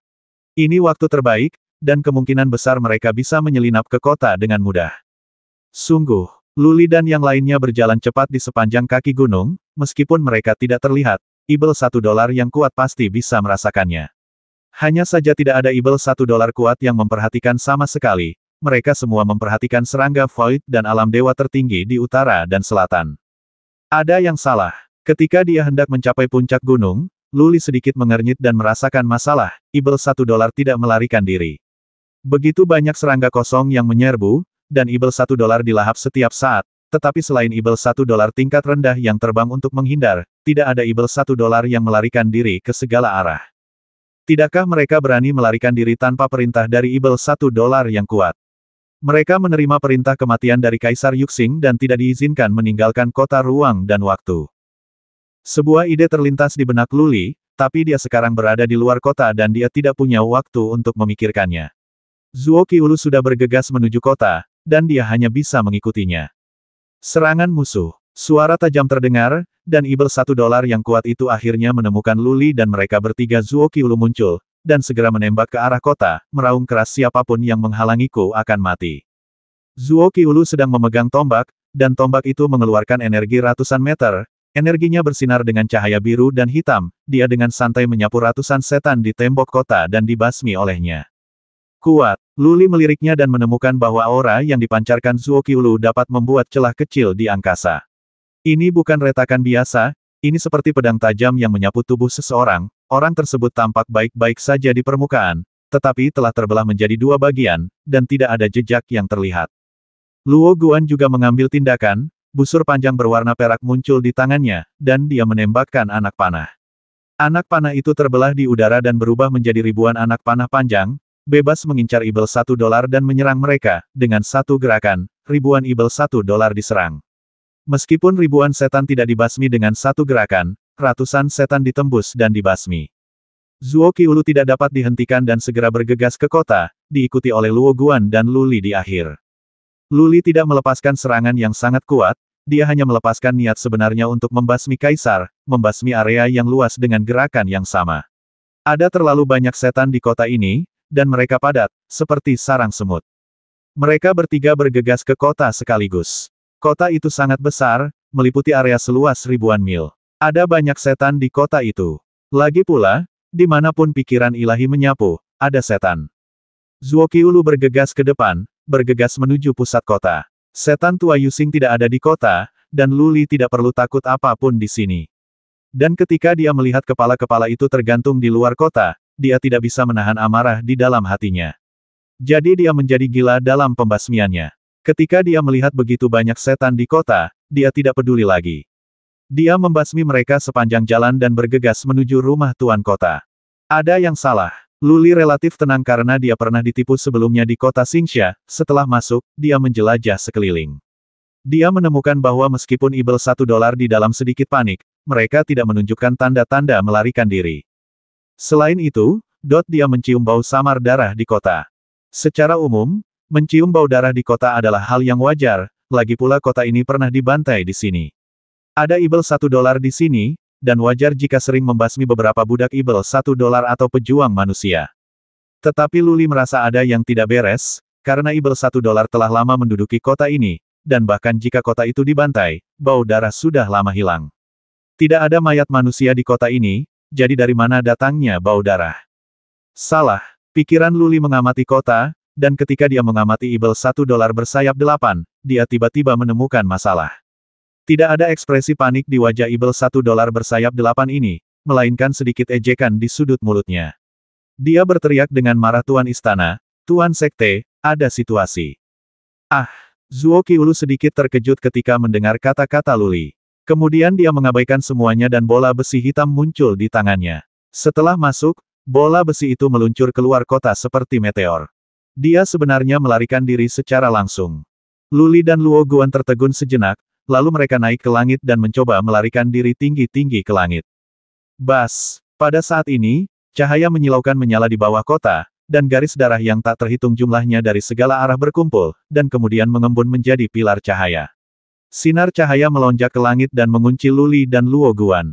Ini waktu terbaik, dan kemungkinan besar mereka bisa menyelinap ke kota dengan mudah. Sungguh, Luli dan yang lainnya berjalan cepat di sepanjang kaki gunung, meskipun mereka tidak terlihat, Ibel $1 yang kuat pasti bisa merasakannya. Hanya saja tidak ada Ibel $1 kuat yang memperhatikan sama sekali, mereka semua memperhatikan serangga Void dan alam dewa tertinggi di utara dan selatan. Ada yang salah. Ketika dia hendak mencapai puncak gunung, Luli sedikit mengernyit dan merasakan masalah, Ibel $1 tidak melarikan diri. Begitu banyak serangga kosong yang menyerbu, dan Ibel $1 dilahap setiap saat, tetapi selain Ibel $1 tingkat rendah yang terbang untuk menghindar, tidak ada Ibel $1 yang melarikan diri ke segala arah. Tidakkah mereka berani melarikan diri tanpa perintah dari Ibel $1 yang kuat? Mereka menerima perintah kematian dari Kaisar Yuxing dan tidak diizinkan meninggalkan kota ruang dan waktu. Sebuah ide terlintas di benak Luli, tapi dia sekarang berada di luar kota dan dia tidak punya waktu untuk memikirkannya. Zuokyu sudah bergegas menuju kota, dan dia hanya bisa mengikutinya. Serangan musuh. Suara tajam terdengar, dan Ibel $1 yang kuat itu akhirnya menemukan Luli dan mereka bertiga Zuokyu muncul, dan segera menembak ke arah kota, meraung keras siapapun yang menghalangiku akan mati. Zuokyu sedang memegang tombak, dan tombak itu mengeluarkan energi ratusan meter. Energinya bersinar dengan cahaya biru dan hitam, dia dengan santai menyapu ratusan setan di tembok kota dan dibasmi olehnya. Kuat, Luli meliriknya dan menemukan bahwa aura yang dipancarkan Zuokyu dapat membuat celah kecil di angkasa. Ini bukan retakan biasa, ini seperti pedang tajam yang menyapu tubuh seseorang, orang tersebut tampak baik-baik saja di permukaan, tetapi telah terbelah menjadi dua bagian, dan tidak ada jejak yang terlihat. Luo Guan juga mengambil tindakan. Busur panjang berwarna perak muncul di tangannya, dan dia menembakkan anak panah. Anak panah itu terbelah di udara dan berubah menjadi ribuan anak panah panjang, bebas mengincar Ibel $1 dan menyerang mereka. Dengan satu gerakan, ribuan Ibel $1 diserang. Meskipun ribuan setan tidak dibasmi dengan satu gerakan, ratusan setan ditembus dan dibasmi. Zuokyu tidak dapat dihentikan dan segera bergegas ke kota, diikuti oleh Luo Guan dan Luli di akhir. Luli tidak melepaskan serangan yang sangat kuat, dia hanya melepaskan niat sebenarnya untuk membasmi kaisar, membasmi area yang luas dengan gerakan yang sama. Ada terlalu banyak setan di kota ini, dan mereka padat, seperti sarang semut. Mereka bertiga bergegas ke kota sekaligus. Kota itu sangat besar, meliputi area seluas ribuan mil. Ada banyak setan di kota itu. Lagi pula, dimanapun pikiran ilahi menyapu, ada setan. Zuokyu bergegas ke depan, bergegas menuju pusat kota. Setan tua Yuxing tidak ada di kota, dan Luli tidak perlu takut apapun di sini. Dan ketika dia melihat kepala-kepala itu tergantung di luar kota, dia tidak bisa menahan amarah di dalam hatinya. Jadi dia menjadi gila dalam pembasmiannya. Ketika dia melihat begitu banyak setan di kota, dia tidak peduli lagi. Dia membasmi mereka sepanjang jalan dan bergegas menuju rumah tuan kota. Ada yang salah. Luli relatif tenang karena dia pernah ditipu sebelumnya di kota Xingxia. Setelah masuk, dia menjelajah sekeliling. Dia menemukan bahwa meskipun Ibel $1 di dalam sedikit panik, mereka tidak menunjukkan tanda-tanda melarikan diri. Selain itu, dia mencium bau samar darah di kota. Secara umum, Mencium bau darah di kota adalah hal yang wajar, lagi pula kota ini pernah dibantai di sini. Ada ibel $1 di sini, dan wajar jika sering membasmi beberapa budak ibel $1 atau pejuang manusia. Tetapi Luli merasa ada yang tidak beres, karena ibel $1 telah lama menduduki kota ini, dan bahkan jika kota itu dibantai, bau darah sudah lama hilang. Tidak ada mayat manusia di kota ini, jadi dari mana datangnya bau darah? Salah, pikiran Luli mengamati kota, dan ketika dia mengamati ibel $1 bersayap 8, dia tiba-tiba menemukan masalah. Tidak ada ekspresi panik di wajah ibel $1 bersayap 8 ini, melainkan sedikit ejekan di sudut mulutnya. Dia berteriak dengan marah, Tuan Istana, Tuan Sekte, ada situasi. Ah! Zuo Qiulu sedikit terkejut ketika mendengar kata-kata Luli. Kemudian dia mengabaikan semuanya dan bola besi hitam muncul di tangannya. Setelah masuk, bola besi itu meluncur keluar kota seperti meteor. Dia sebenarnya melarikan diri secara langsung. Luli dan Luo Guan tertegun sejenak, lalu mereka naik ke langit dan mencoba melarikan diri tinggi-tinggi ke langit. Bas! Pada saat ini, cahaya menyilaukan menyala di bawah kota, dan garis darah yang tak terhitung jumlahnya dari segala arah berkumpul, dan kemudian mengembun menjadi pilar cahaya. Sinar cahaya melonjak ke langit dan mengunci Luli dan Luo Guan.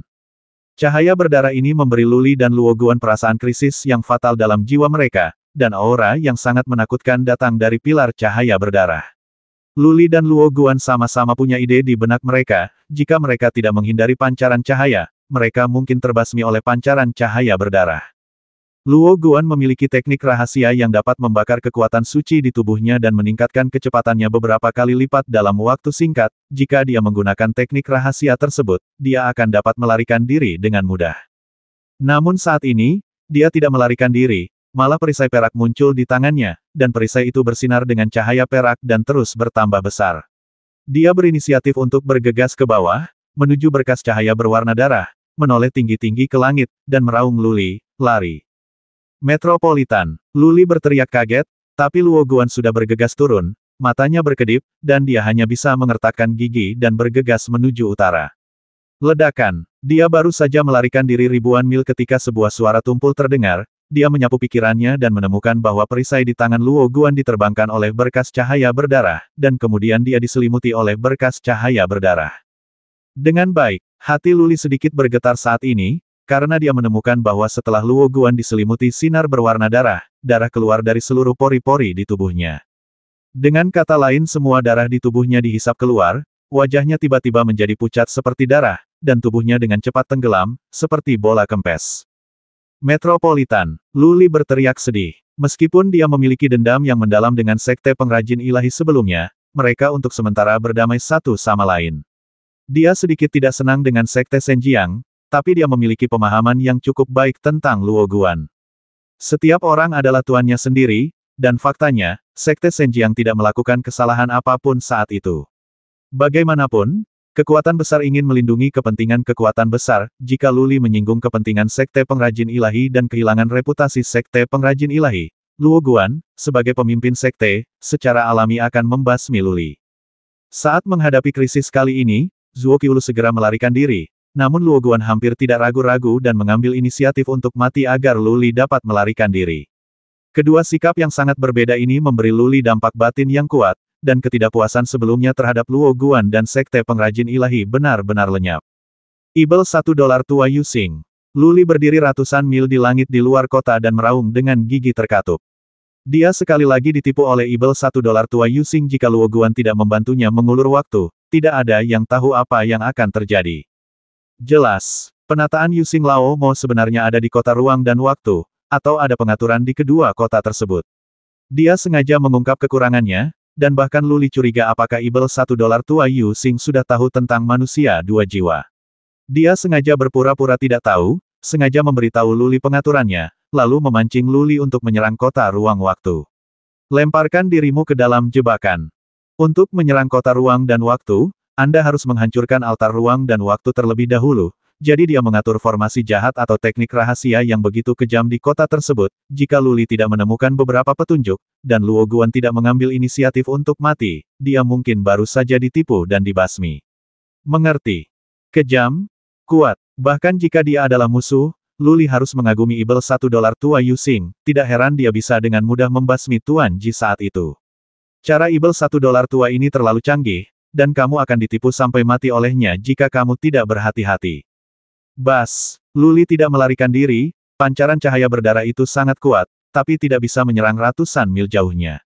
Cahaya berdarah ini memberi Luli dan Luo Guan perasaan krisis yang fatal dalam jiwa mereka, dan aura yang sangat menakutkan datang dari pilar cahaya berdarah. Luli dan Luo Guan sama-sama punya ide di benak mereka, jika mereka tidak menghindari pancaran cahaya, mereka mungkin terbasmi oleh pancaran cahaya berdarah. Luo Guan memiliki teknik rahasia yang dapat membakar kekuatan suci di tubuhnya dan meningkatkan kecepatannya beberapa kali lipat dalam waktu singkat. Jika dia menggunakan teknik rahasia tersebut, dia akan dapat melarikan diri dengan mudah. Namun saat ini, dia tidak melarikan diri, malah perisai perak muncul di tangannya, dan perisai itu bersinar dengan cahaya perak dan terus bertambah besar. Dia berinisiatif untuk bergegas ke bawah, menuju berkas cahaya berwarna darah, menoleh tinggi-tinggi ke langit, dan meraung Luli, lari. Metropolitan. Luli berteriak kaget, tapi Luo Guan sudah bergegas turun, matanya berkedip, dan dia hanya bisa mengertakkan gigi dan bergegas menuju utara. Ledakan. Dia baru saja melarikan diri ribuan mil ketika sebuah suara tumpul terdengar, dia menyapu pikirannya dan menemukan bahwa perisai di tangan Luo Guan diterbangkan oleh berkas cahaya berdarah, dan kemudian dia diselimuti oleh berkas cahaya berdarah. Dengan baik, hati Luli sedikit bergetar saat ini, karena dia menemukan bahwa setelah Luo Guan diselimuti sinar berwarna darah, darah keluar dari seluruh pori-pori di tubuhnya. Dengan kata lain, semua darah di tubuhnya dihisap keluar, wajahnya tiba-tiba menjadi pucat seperti darah, dan tubuhnya dengan cepat tenggelam, seperti bola kempes. Metropolitan. Luli berteriak sedih. Meskipun dia memiliki dendam yang mendalam dengan sekte pengrajin ilahi sebelumnya, mereka untuk sementara berdamai satu sama lain. Dia sedikit tidak senang dengan sekte Senjiang, tapi dia memiliki pemahaman yang cukup baik tentang Luo Guan. Setiap orang adalah tuannya sendiri, dan faktanya, sekte Senjiang tidak melakukan kesalahan apapun saat itu. Bagaimanapun, kekuatan besar ingin melindungi kepentingan kekuatan besar. Jika Luli menyinggung kepentingan sekte pengrajin ilahi dan kehilangan reputasi sekte pengrajin ilahi, Luo Guan, sebagai pemimpin sekte, secara alami akan membasmi Luli. Saat menghadapi krisis kali ini, Zuo Qiulu segera melarikan diri. Namun Luo Guan hampir tidak ragu-ragu dan mengambil inisiatif untuk mati agar Luli dapat melarikan diri. Kedua sikap yang sangat berbeda ini memberi Luli dampak batin yang kuat, dan ketidakpuasan sebelumnya terhadap Luo Guan dan sekte pengrajin ilahi benar-benar lenyap. Ibel $1 tua Yusing. Luli berdiri ratusan mil di langit di luar kota dan meraung dengan gigi terkatup. Dia sekali lagi ditipu oleh ibel $1 tua Yusing. Jika Luo Guan tidak membantunya mengulur waktu, tidak ada yang tahu apa yang akan terjadi. Jelas, penataan Yusing Lao Mo sebenarnya ada di kota ruang dan waktu, atau ada pengaturan di kedua kota tersebut. Dia sengaja mengungkap kekurangannya, dan bahkan Luli curiga apakah ibel $1 tua Yusing sudah tahu tentang manusia dua jiwa. Dia sengaja berpura-pura tidak tahu, sengaja memberitahu Luli pengaturannya, lalu memancing Luli untuk menyerang kota ruang waktu. Lemparkan dirimu ke dalam jebakan. Untuk menyerang kota ruang dan waktu, Anda harus menghancurkan altar ruang dan waktu terlebih dahulu, jadi dia mengatur formasi jahat atau teknik rahasia yang begitu kejam di kota tersebut. Jika Luli tidak menemukan beberapa petunjuk, dan Luo Guan tidak mengambil inisiatif untuk mati, dia mungkin baru saja ditipu dan dibasmi. Mengerti? Kejam? Kuat. Bahkan jika dia adalah musuh, Luli harus mengagumi ibel $1 tua Yusing, tidak heran dia bisa dengan mudah membasmi Tuan Ji saat itu. Cara Ibel $1 tua ini terlalu canggih, dan kamu akan ditipu sampai mati olehnya jika kamu tidak berhati-hati. Bas, Luli tidak melarikan diri, pancaran cahaya berdarah itu sangat kuat, tapi tidak bisa menyerang ratusan mil jauhnya.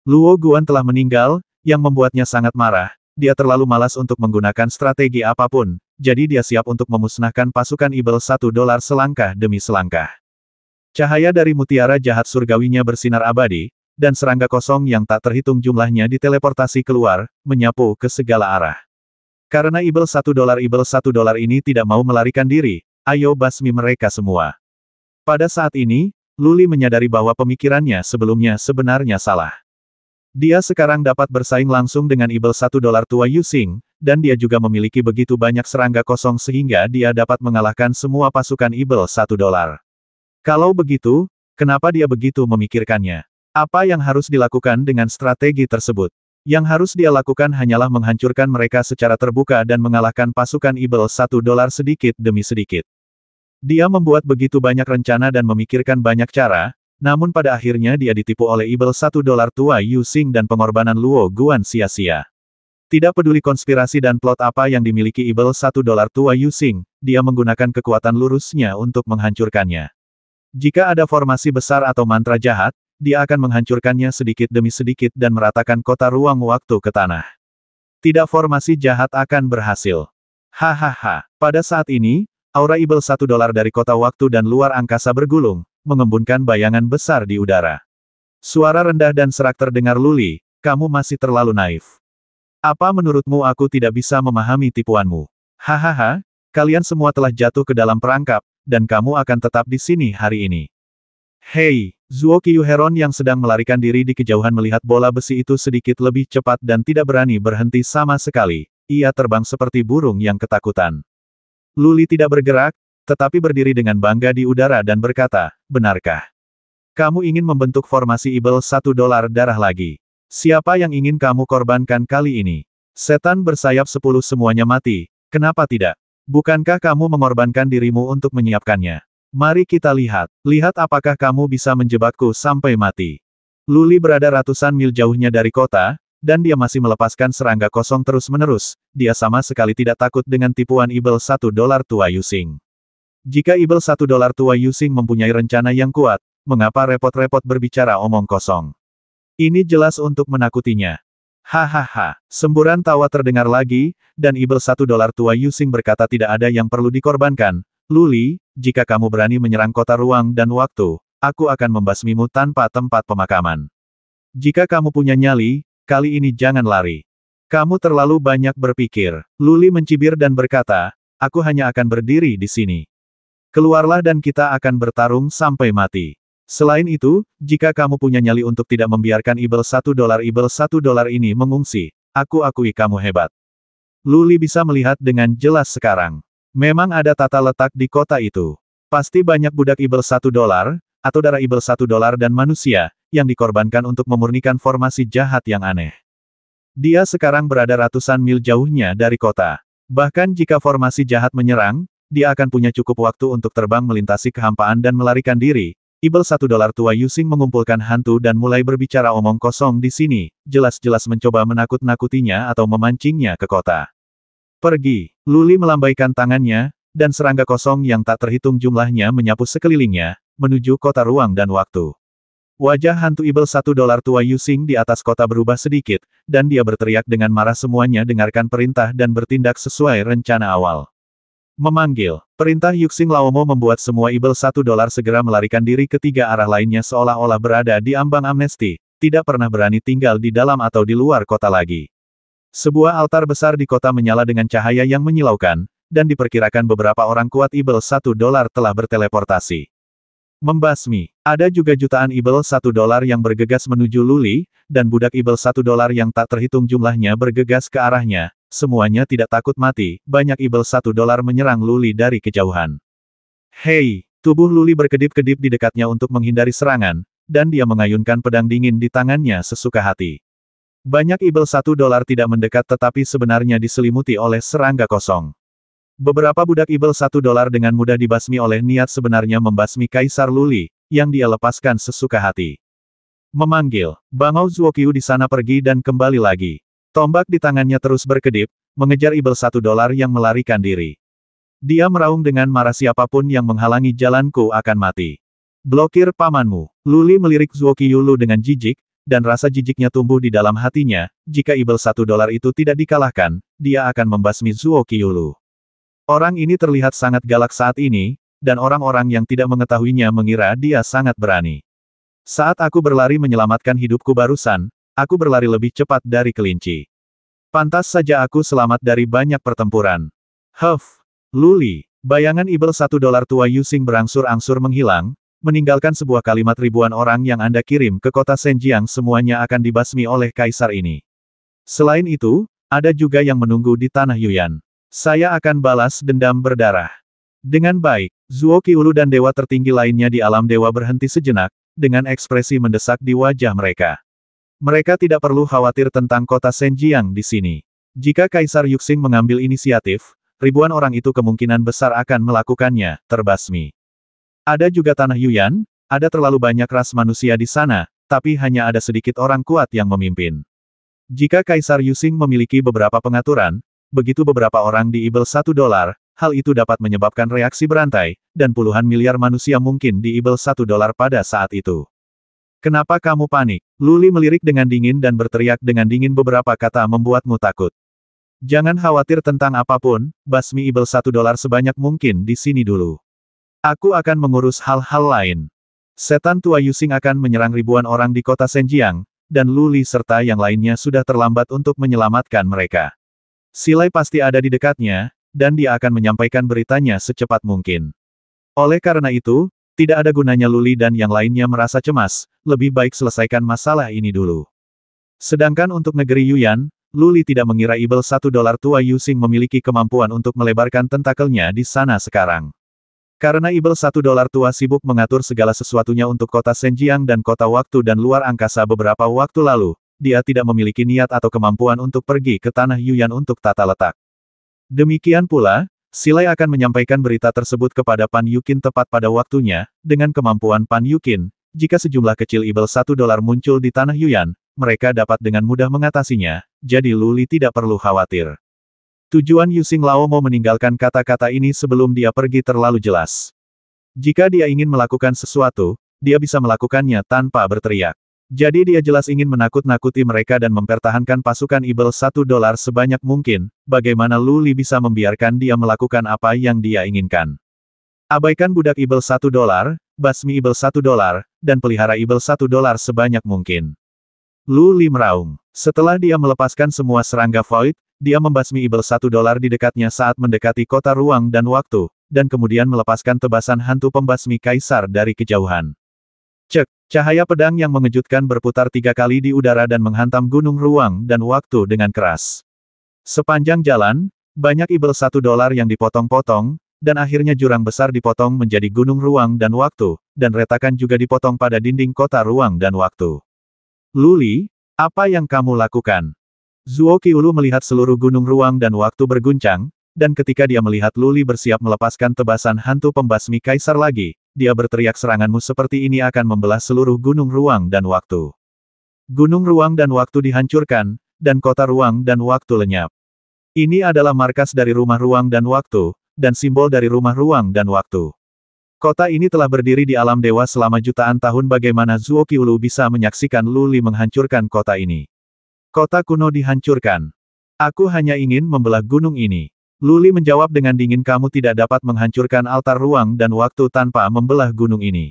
Luo Guan telah meninggal, yang membuatnya sangat marah. Dia terlalu malas untuk menggunakan strategi apapun, jadi dia siap untuk memusnahkan pasukan Ibel $1 selangkah demi selangkah. Cahaya dari mutiara jahat surgawinya bersinar abadi, dan serangga kosong yang tak terhitung jumlahnya diteleportasi keluar, menyapu ke segala arah. Karena Ibel $1 ini tidak mau melarikan diri, ayo basmi mereka semua. Pada saat ini, Luli menyadari bahwa pemikirannya sebelumnya sebenarnya salah. Dia sekarang dapat bersaing langsung dengan Ibel $1 tua Yusing, dan dia juga memiliki begitu banyak serangga kosong sehingga dia dapat mengalahkan semua pasukan Ibel $1. Kalau begitu, kenapa dia begitu memikirkannya? Apa yang harus dilakukan dengan strategi tersebut? Yang harus dia lakukan hanyalah menghancurkan mereka secara terbuka dan mengalahkan pasukan Ibel $1 sedikit demi sedikit. Dia membuat begitu banyak rencana dan memikirkan banyak cara, namun pada akhirnya dia ditipu oleh Ibel $1 tua Yusing dan pengorbanan Luo Guan sia-sia. Tidak peduli konspirasi dan plot apa yang dimiliki Ibel $1 tua Yusing, dia menggunakan kekuatan lurusnya untuk menghancurkannya. Jika ada formasi besar atau mantra jahat, dia akan menghancurkannya sedikit demi sedikit dan meratakan kota ruang waktu ke tanah. Tidak formasi jahat akan berhasil. Hahaha. Pada saat ini, aura Ibel $1 dari kota waktu dan luar angkasa bergulung, mengembunkan bayangan besar di udara. Suara rendah dan serak terdengar Luli, kamu masih terlalu naif. Apa menurutmu aku tidak bisa memahami tipuanmu? Hahaha, kalian semua telah jatuh ke dalam perangkap, dan kamu akan tetap di sini hari ini. Hei, Zuo Qiuheron yang sedang melarikan diri di kejauhan melihat bola besi itu sedikit lebih cepat dan tidak berani berhenti sama sekali. Ia terbang seperti burung yang ketakutan. Luli tidak bergerak, tetapi berdiri dengan bangga di udara dan berkata, benarkah? Kamu ingin membentuk formasi Ibel $1 darah lagi. Siapa yang ingin kamu korbankan kali ini? Setan bersayap 10 semuanya mati, kenapa tidak? Bukankah kamu mengorbankan dirimu untuk menyiapkannya? Mari kita lihat. Lihat apakah kamu bisa menjebakku sampai mati. Luli berada ratusan mil jauhnya dari kota, dan dia masih melepaskan serangga kosong terus-menerus. Dia sama sekali tidak takut dengan tipuan Ibel $1 tua Yusing. Jika Ibel $1 tua Yusing mempunyai rencana yang kuat, mengapa repot-repot berbicara omong kosong? Ini jelas untuk menakutinya. Hahaha. Semburan tawa terdengar lagi, dan Ibel $1 tua Yusing berkata tidak ada yang perlu dikorbankan. Luli, jika kamu berani menyerang kota ruang dan waktu, aku akan membasmimu tanpa tempat pemakaman. Jika kamu punya nyali, kali ini jangan lari. Kamu terlalu banyak berpikir. Luli mencibir dan berkata, aku hanya akan berdiri di sini. Keluarlah dan kita akan bertarung sampai mati. Selain itu, jika kamu punya nyali untuk tidak membiarkan Ibel $1 ini mengungsi, aku akui kamu hebat. Luli bisa melihat dengan jelas sekarang. Memang ada tata letak di kota itu. Pasti banyak budak Ibel $1, atau darah Ibel $1 dan manusia, yang dikorbankan untuk memurnikan formasi jahat yang aneh. Dia sekarang berada ratusan mil jauhnya dari kota. Bahkan jika formasi jahat menyerang, dia akan punya cukup waktu untuk terbang melintasi kehampaan dan melarikan diri. Ibel $1 tua Yusing mengumpulkan hantu dan mulai berbicara omong kosong di sini, jelas-jelas mencoba menakut-nakutinya atau memancingnya ke kota. Pergi. Luli melambaikan tangannya, dan serangga kosong yang tak terhitung jumlahnya menyapu sekelilingnya, menuju kota ruang dan waktu. Wajah hantu Ibel $1 tua Yusing di atas kota berubah sedikit, dan dia berteriak dengan marah semuanya dengarkan perintah dan bertindak sesuai rencana awal. Memanggil. Perintah Yuxing Laomo membuat semua Ibel $1 segera melarikan diri ke tiga arah lainnya seolah-olah berada di ambang amnesti, tidak pernah berani tinggal di dalam atau di luar kota lagi. Sebuah altar besar di kota menyala dengan cahaya yang menyilaukan, dan diperkirakan beberapa orang kuat Ibel $1 telah berteleportasi. Membasmi. Ada juga jutaan Ibel $1 yang bergegas menuju Luli, dan budak Ibel $1 yang tak terhitung jumlahnya bergegas ke arahnya. Semuanya tidak takut mati, banyak Ibel $1 menyerang Luli dari kejauhan. Hei! Tubuh Luli berkedip-kedip di dekatnya untuk menghindari serangan, dan dia mengayunkan pedang dingin di tangannya sesuka hati. Banyak Ibel $1 tidak mendekat tetapi sebenarnya diselimuti oleh serangga kosong. Beberapa budak Ibel $1 dengan mudah dibasmi oleh niat sebenarnya membasmi Kaisar Luli, yang dia lepaskan sesuka hati. Memanggil. Bangau Zuokyu di sana pergi dan kembali lagi. Tombak di tangannya terus berkedip, mengejar ibel $1 yang melarikan diri. Dia meraung dengan marah, siapapun yang menghalangi jalanku akan mati. Blokir pamanmu. Luli melirik Zuokyu Lu dengan jijik, dan rasa jijiknya tumbuh di dalam hatinya. Jika ibel $1 itu tidak dikalahkan, dia akan membasmi Zuokyu Lu. Orang ini terlihat sangat galak saat ini, dan orang-orang yang tidak mengetahuinya mengira dia sangat berani. Saat aku berlari menyelamatkan hidupku barusan, aku berlari lebih cepat dari kelinci. Pantas saja aku selamat dari banyak pertempuran. Huff, Luli. Bayangan ibel $1 tua Yusing berangsur-angsur menghilang, meninggalkan sebuah kalimat, ribuan orang yang Anda kirim ke kota Senjiang semuanya akan dibasmi oleh kaisar ini. Selain itu, ada juga yang menunggu di tanah Yuyan. Saya akan balas dendam berdarah. Dengan baik, Zuokyu Lu dan dewa tertinggi lainnya di alam dewa berhenti sejenak, dengan ekspresi mendesak di wajah mereka. Mereka tidak perlu khawatir tentang kota Senjiang di sini. Jika Kaisar Yuxing mengambil inisiatif, ribuan orang itu kemungkinan besar akan melakukannya, terbasmi. Ada juga tanah Yuyan, ada terlalu banyak ras manusia di sana, tapi hanya ada sedikit orang kuat yang memimpin. Jika Kaisar Yuxing memiliki beberapa pengaturan, begitu beberapa orang di ibel $1, hal itu dapat menyebabkan reaksi berantai, dan puluhan miliar manusia mungkin di ibel $1 pada saat itu. Kenapa kamu panik? Luli melirik dengan dingin dan berteriak dengan dingin, beberapa kata membuatmu takut. Jangan khawatir tentang apapun, basmi ibel $1 sebanyak mungkin di sini dulu. Aku akan mengurus hal-hal lain. Setan tua Yusing akan menyerang ribuan orang di kota Senjiang, dan Luli serta yang lainnya sudah terlambat untuk menyelamatkan mereka. Silai pasti ada di dekatnya, dan dia akan menyampaikan beritanya secepat mungkin. Oleh karena itu, tidak ada gunanya Luli dan yang lainnya merasa cemas, lebih baik selesaikan masalah ini dulu. Sedangkan untuk negeri Yuyan, Luli tidak mengira ibel $1 tua Yusing memiliki kemampuan untuk melebarkan tentakelnya di sana sekarang. Karena ibel $1 tua sibuk mengatur segala sesuatunya untuk kota Senjiang dan kota waktu dan luar angkasa beberapa waktu lalu, dia tidak memiliki niat atau kemampuan untuk pergi ke tanah Yuyan untuk tata letak. Demikian pula, Silai akan menyampaikan berita tersebut kepada Pan Yukin tepat pada waktunya, dengan kemampuan Pan Yukin, jika sejumlah kecil ibel $1 muncul di tanah Yuyan, mereka dapat dengan mudah mengatasinya, jadi Luli tidak perlu khawatir. Tujuan Yusing Lao mau meninggalkan kata-kata ini sebelum dia pergi terlalu jelas. Jika dia ingin melakukan sesuatu, dia bisa melakukannya tanpa berteriak. Jadi dia jelas ingin menakut-nakuti mereka dan mempertahankan pasukan ibel $1 sebanyak mungkin, bagaimana Luli bisa membiarkan dia melakukan apa yang dia inginkan. Abaikan budak ibel $1, basmi ibel $1, dan pelihara ibel $1 sebanyak mungkin. Luli meraung. Setelah dia melepaskan semua serangga Void, dia membasmi ibel $1 di dekatnya saat mendekati kota ruang dan waktu, dan kemudian melepaskan tebasan hantu pembasmi kaisar dari kejauhan. Cek, cahaya pedang yang mengejutkan berputar 3 kali di udara dan menghantam gunung ruang dan waktu dengan keras. Sepanjang jalan, banyak ibel $1 yang dipotong-potong, dan akhirnya jurang besar dipotong menjadi gunung ruang dan waktu, dan retakan juga dipotong pada dinding kota ruang dan waktu. Luli, apa yang kamu lakukan? Zuokyu Lu melihat seluruh gunung ruang dan waktu berguncang, dan ketika dia melihat Luli bersiap melepaskan tebasan hantu pembasmi kaisar lagi, dia berteriak, seranganmu seperti ini akan membelah seluruh gunung ruang dan waktu. Gunung ruang dan waktu dihancurkan, dan kota ruang dan waktu lenyap. Ini adalah markas dari rumah ruang dan waktu, dan simbol dari rumah ruang dan waktu. Kota ini telah berdiri di alam dewa selama jutaan tahun. Bagaimana Zuokyu Lu bisa menyaksikan Luli menghancurkan kota ini? Kota kuno dihancurkan. Aku hanya ingin membelah gunung ini. Luli menjawab dengan dingin, kamu tidak dapat menghancurkan altar ruang dan waktu tanpa membelah gunung ini.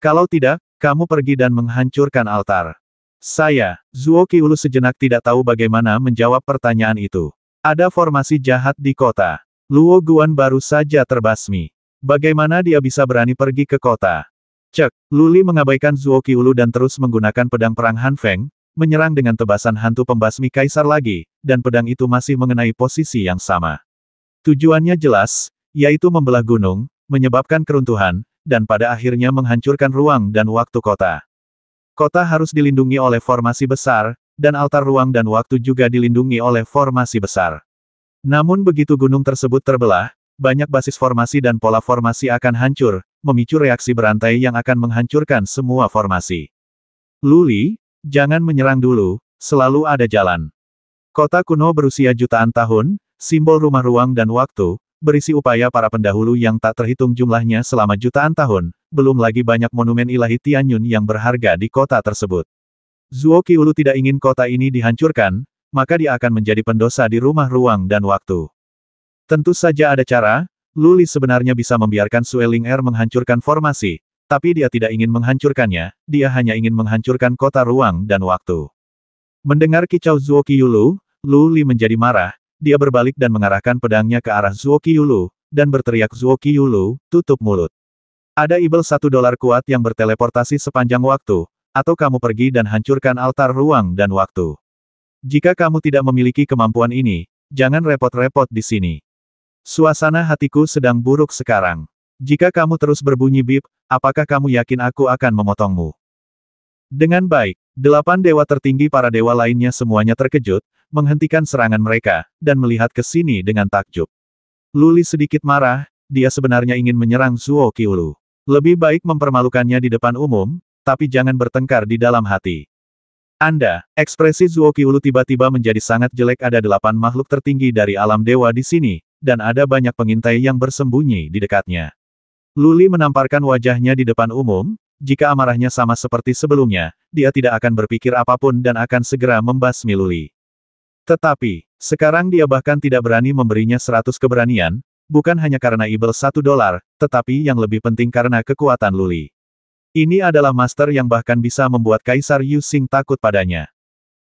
Kalau tidak, kamu pergi dan menghancurkan altar. Saya, Zuokyu Lu sejenak tidak tahu bagaimana menjawab pertanyaan itu. Ada formasi jahat di kota. Luo Guan baru saja terbasmi. Bagaimana dia bisa berani pergi ke kota? Cek, Luli mengabaikan Zuokyu Lu dan terus menggunakan pedang perang Han Feng, menyerang dengan tebasan hantu pembasmi kaisar lagi, dan pedang itu masih mengenai posisi yang sama. Tujuannya jelas, yaitu membelah gunung, menyebabkan keruntuhan, dan pada akhirnya menghancurkan ruang dan waktu kota. Kota harus dilindungi oleh formasi besar, dan altar ruang dan waktu juga dilindungi oleh formasi besar. Namun begitu gunung tersebut terbelah, banyak basis formasi dan pola formasi akan hancur, memicu reaksi berantai yang akan menghancurkan semua formasi. Luli, jangan menyerang dulu, selalu ada jalan. Kota kuno berusia jutaan tahun, simbol rumah ruang dan waktu, berisi upaya para pendahulu yang tak terhitung jumlahnya selama jutaan tahun, belum lagi banyak monumen ilahi Tianyun yang berharga di kota tersebut. Zuo Qiulu tidak ingin kota ini dihancurkan, maka dia akan menjadi pendosa di rumah ruang dan waktu. Tentu saja ada cara, Luli sebenarnya bisa membiarkan Sueling Er menghancurkan formasi, tapi dia tidak ingin menghancurkannya, dia hanya ingin menghancurkan kota ruang dan waktu. Mendengar kicau Zuo Qiulu, Luli menjadi marah, dia berbalik dan mengarahkan pedangnya ke arah Zuo Qiulu, dan berteriak Zuo Qiulu, tutup mulut. Ada ibel $1 kuat yang berteleportasi sepanjang waktu, atau kamu pergi dan hancurkan altar ruang dan waktu. Jika kamu tidak memiliki kemampuan ini, jangan repot-repot di sini. Suasana hatiku sedang buruk sekarang. Jika kamu terus berbunyi bip, apakah kamu yakin aku akan memotongmu? Dengan baik, 8 dewa tertinggi para dewa lainnya semuanya terkejut, menghentikan serangan mereka, dan melihat ke sini dengan takjub. Luli sedikit marah, dia sebenarnya ingin menyerang Zuo Qiulu. Lebih baik mempermalukannya di depan umum, tapi jangan bertengkar di dalam hati. Ekspresi Zuo Qiulu tiba-tiba menjadi sangat jelek. Ada 8 makhluk tertinggi dari alam dewa di sini, dan ada banyak pengintai yang bersembunyi di dekatnya. Luli menamparkan wajahnya di depan umum, jika amarahnya sama seperti sebelumnya, dia tidak akan berpikir apapun dan akan segera membasmi Luli. Tetapi, sekarang dia bahkan tidak berani memberinya 100 keberanian, bukan hanya karena ibel $1, tetapi yang lebih penting karena kekuatan Luli. Ini adalah master yang bahkan bisa membuat Kaisar Yu Xing takut padanya.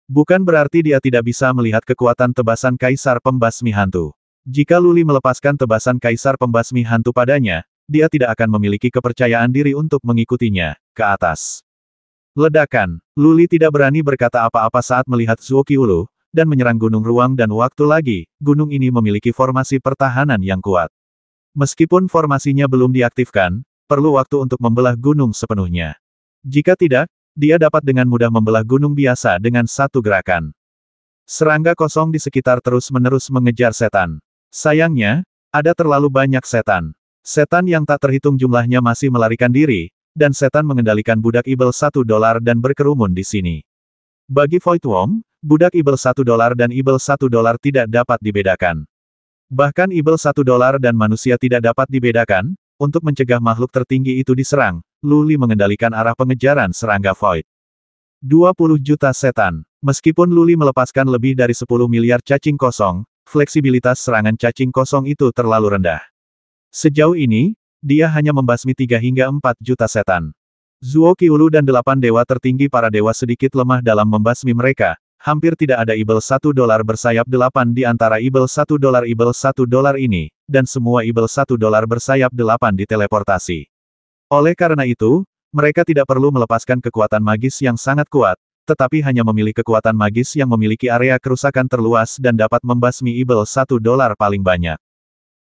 Bukan berarti dia tidak bisa melihat kekuatan tebasan Kaisar Pembasmi Hantu. Jika Luli melepaskan tebasan Kaisar Pembasmi Hantu padanya, dia tidak akan memiliki kepercayaan diri untuk mengikutinya ke atas. Ledakan. Luli tidak berani berkata apa-apa saat melihat Zuo Qiulu, dan menyerang gunung ruang dan waktu lagi. Gunung ini memiliki formasi pertahanan yang kuat. Meskipun formasinya belum diaktifkan, perlu waktu untuk membelah gunung sepenuhnya. Jika tidak, dia dapat dengan mudah membelah gunung biasa dengan satu gerakan. Serangga kosong di sekitar terus-menerus mengejar setan. Sayangnya, ada terlalu banyak setan. Setan yang tak terhitung jumlahnya masih melarikan diri, dan setan mengendalikan budak ibel $1 dan berkerumun di sini. Bagi Void Worm, budak ibel $1 dan ibel $1 tidak dapat dibedakan. Bahkan ibel $1 dan manusia tidak dapat dibedakan. Untuk mencegah makhluk tertinggi itu diserang, Luli mengendalikan arah pengejaran serangga Void. 20 juta setan. Meskipun Luli melepaskan lebih dari 10 miliar cacing kosong, fleksibilitas serangan cacing kosong itu terlalu rendah. Sejauh ini, dia hanya membasmi 3 hingga 4 juta setan. Zuo Qiulu dan 8 dewa tertinggi para dewa sedikit lemah dalam membasmi mereka. Hampir tidak ada ibel $1 bersayap 8 di antara ibel $1 ini, dan semua ibel $1 bersayap 8 diteleportasi. Oleh karena itu, mereka tidak perlu melepaskan kekuatan magis yang sangat kuat, tetapi hanya memilih kekuatan magis yang memiliki area kerusakan terluas dan dapat membasmi ibel $1 paling banyak.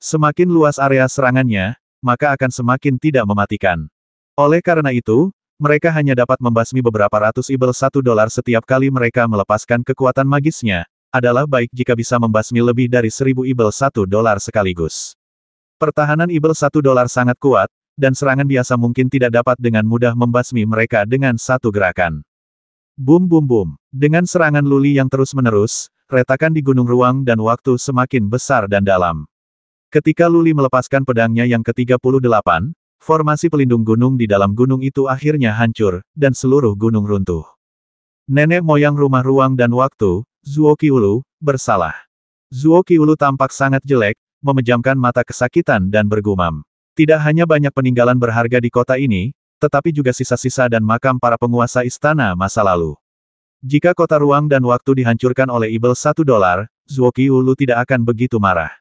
Semakin luas area serangannya, maka akan semakin tidak mematikan. Oleh karena itu, mereka hanya dapat membasmi beberapa ratus ibel $1 setiap kali mereka melepaskan kekuatan magisnya. Adalah baik jika bisa membasmi lebih dari 1000 ibel $1 sekaligus. Pertahanan ibel $1 sangat kuat, dan serangan biasa mungkin tidak dapat dengan mudah membasmi mereka dengan satu gerakan. Bum bum bum. Dengan serangan Luli yang terus-menerus, retakan di gunung ruang dan waktu semakin besar dan dalam. Ketika Luli melepaskan pedangnya yang ke-38, formasi pelindung gunung di dalam gunung itu akhirnya hancur, dan seluruh gunung runtuh. Nenek moyang rumah ruang dan waktu, Zuo Qiulu, bersalah. Zuo Qiulu tampak sangat jelek, memejamkan mata kesakitan dan bergumam. Tidak hanya banyak peninggalan berharga di kota ini, tetapi juga sisa-sisa dan makam para penguasa istana masa lalu. Jika kota ruang dan waktu dihancurkan oleh ibel $1, Zuo Qiulu tidak akan begitu marah.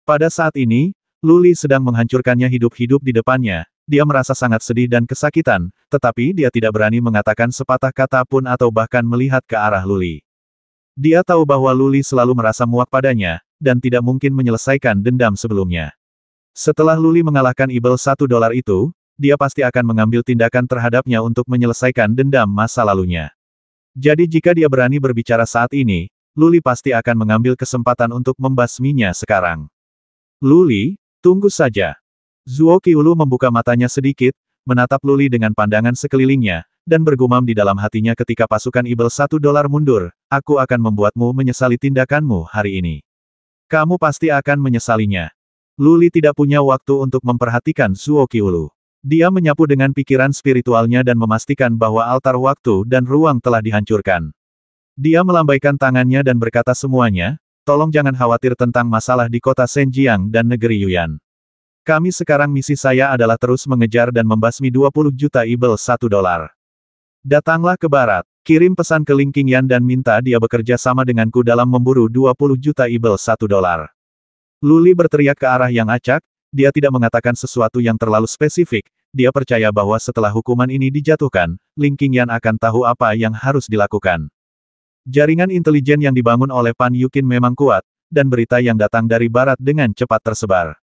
Pada saat ini, Luli sedang menghancurkannya hidup-hidup di depannya. Dia merasa sangat sedih dan kesakitan, tetapi dia tidak berani mengatakan sepatah kata pun atau bahkan melihat ke arah Luli. Dia tahu bahwa Luli selalu merasa muak padanya, dan tidak mungkin menyelesaikan dendam sebelumnya. Setelah Luli mengalahkan ibel $1 itu, dia pasti akan mengambil tindakan terhadapnya untuk menyelesaikan dendam masa lalunya. Jadi jika dia berani berbicara saat ini, Luli pasti akan mengambil kesempatan untuk membasminya sekarang. Luli, tunggu saja. Zuo Qiulu membuka matanya sedikit, menatap Luli dengan pandangan sekelilingnya, dan bergumam di dalam hatinya ketika pasukan Ibel $1 mundur, aku akan membuatmu menyesali tindakanmu hari ini. Kamu pasti akan menyesalinya. Luli tidak punya waktu untuk memperhatikan Zuo Qiulu. Dia menyapu dengan pikiran spiritualnya dan memastikan bahwa altar waktu dan ruang telah dihancurkan. Dia melambaikan tangannya dan berkata semuanya, tolong jangan khawatir tentang masalah di kota Senjiang dan negeri Yuyan. Kami sekarang misi saya adalah terus mengejar dan membasmi 20 juta Ibel $1. Datanglah ke barat, kirim pesan ke Ling Qingyan dan minta dia bekerja sama denganku dalam memburu 20 juta Ibel $1. Luli berteriak ke arah yang acak, dia tidak mengatakan sesuatu yang terlalu spesifik, dia percaya bahwa setelah hukuman ini dijatuhkan, Ling Qingyan akan tahu apa yang harus dilakukan. Jaringan intelijen yang dibangun oleh Pan Yuqin memang kuat, dan berita yang datang dari barat dengan cepat tersebar.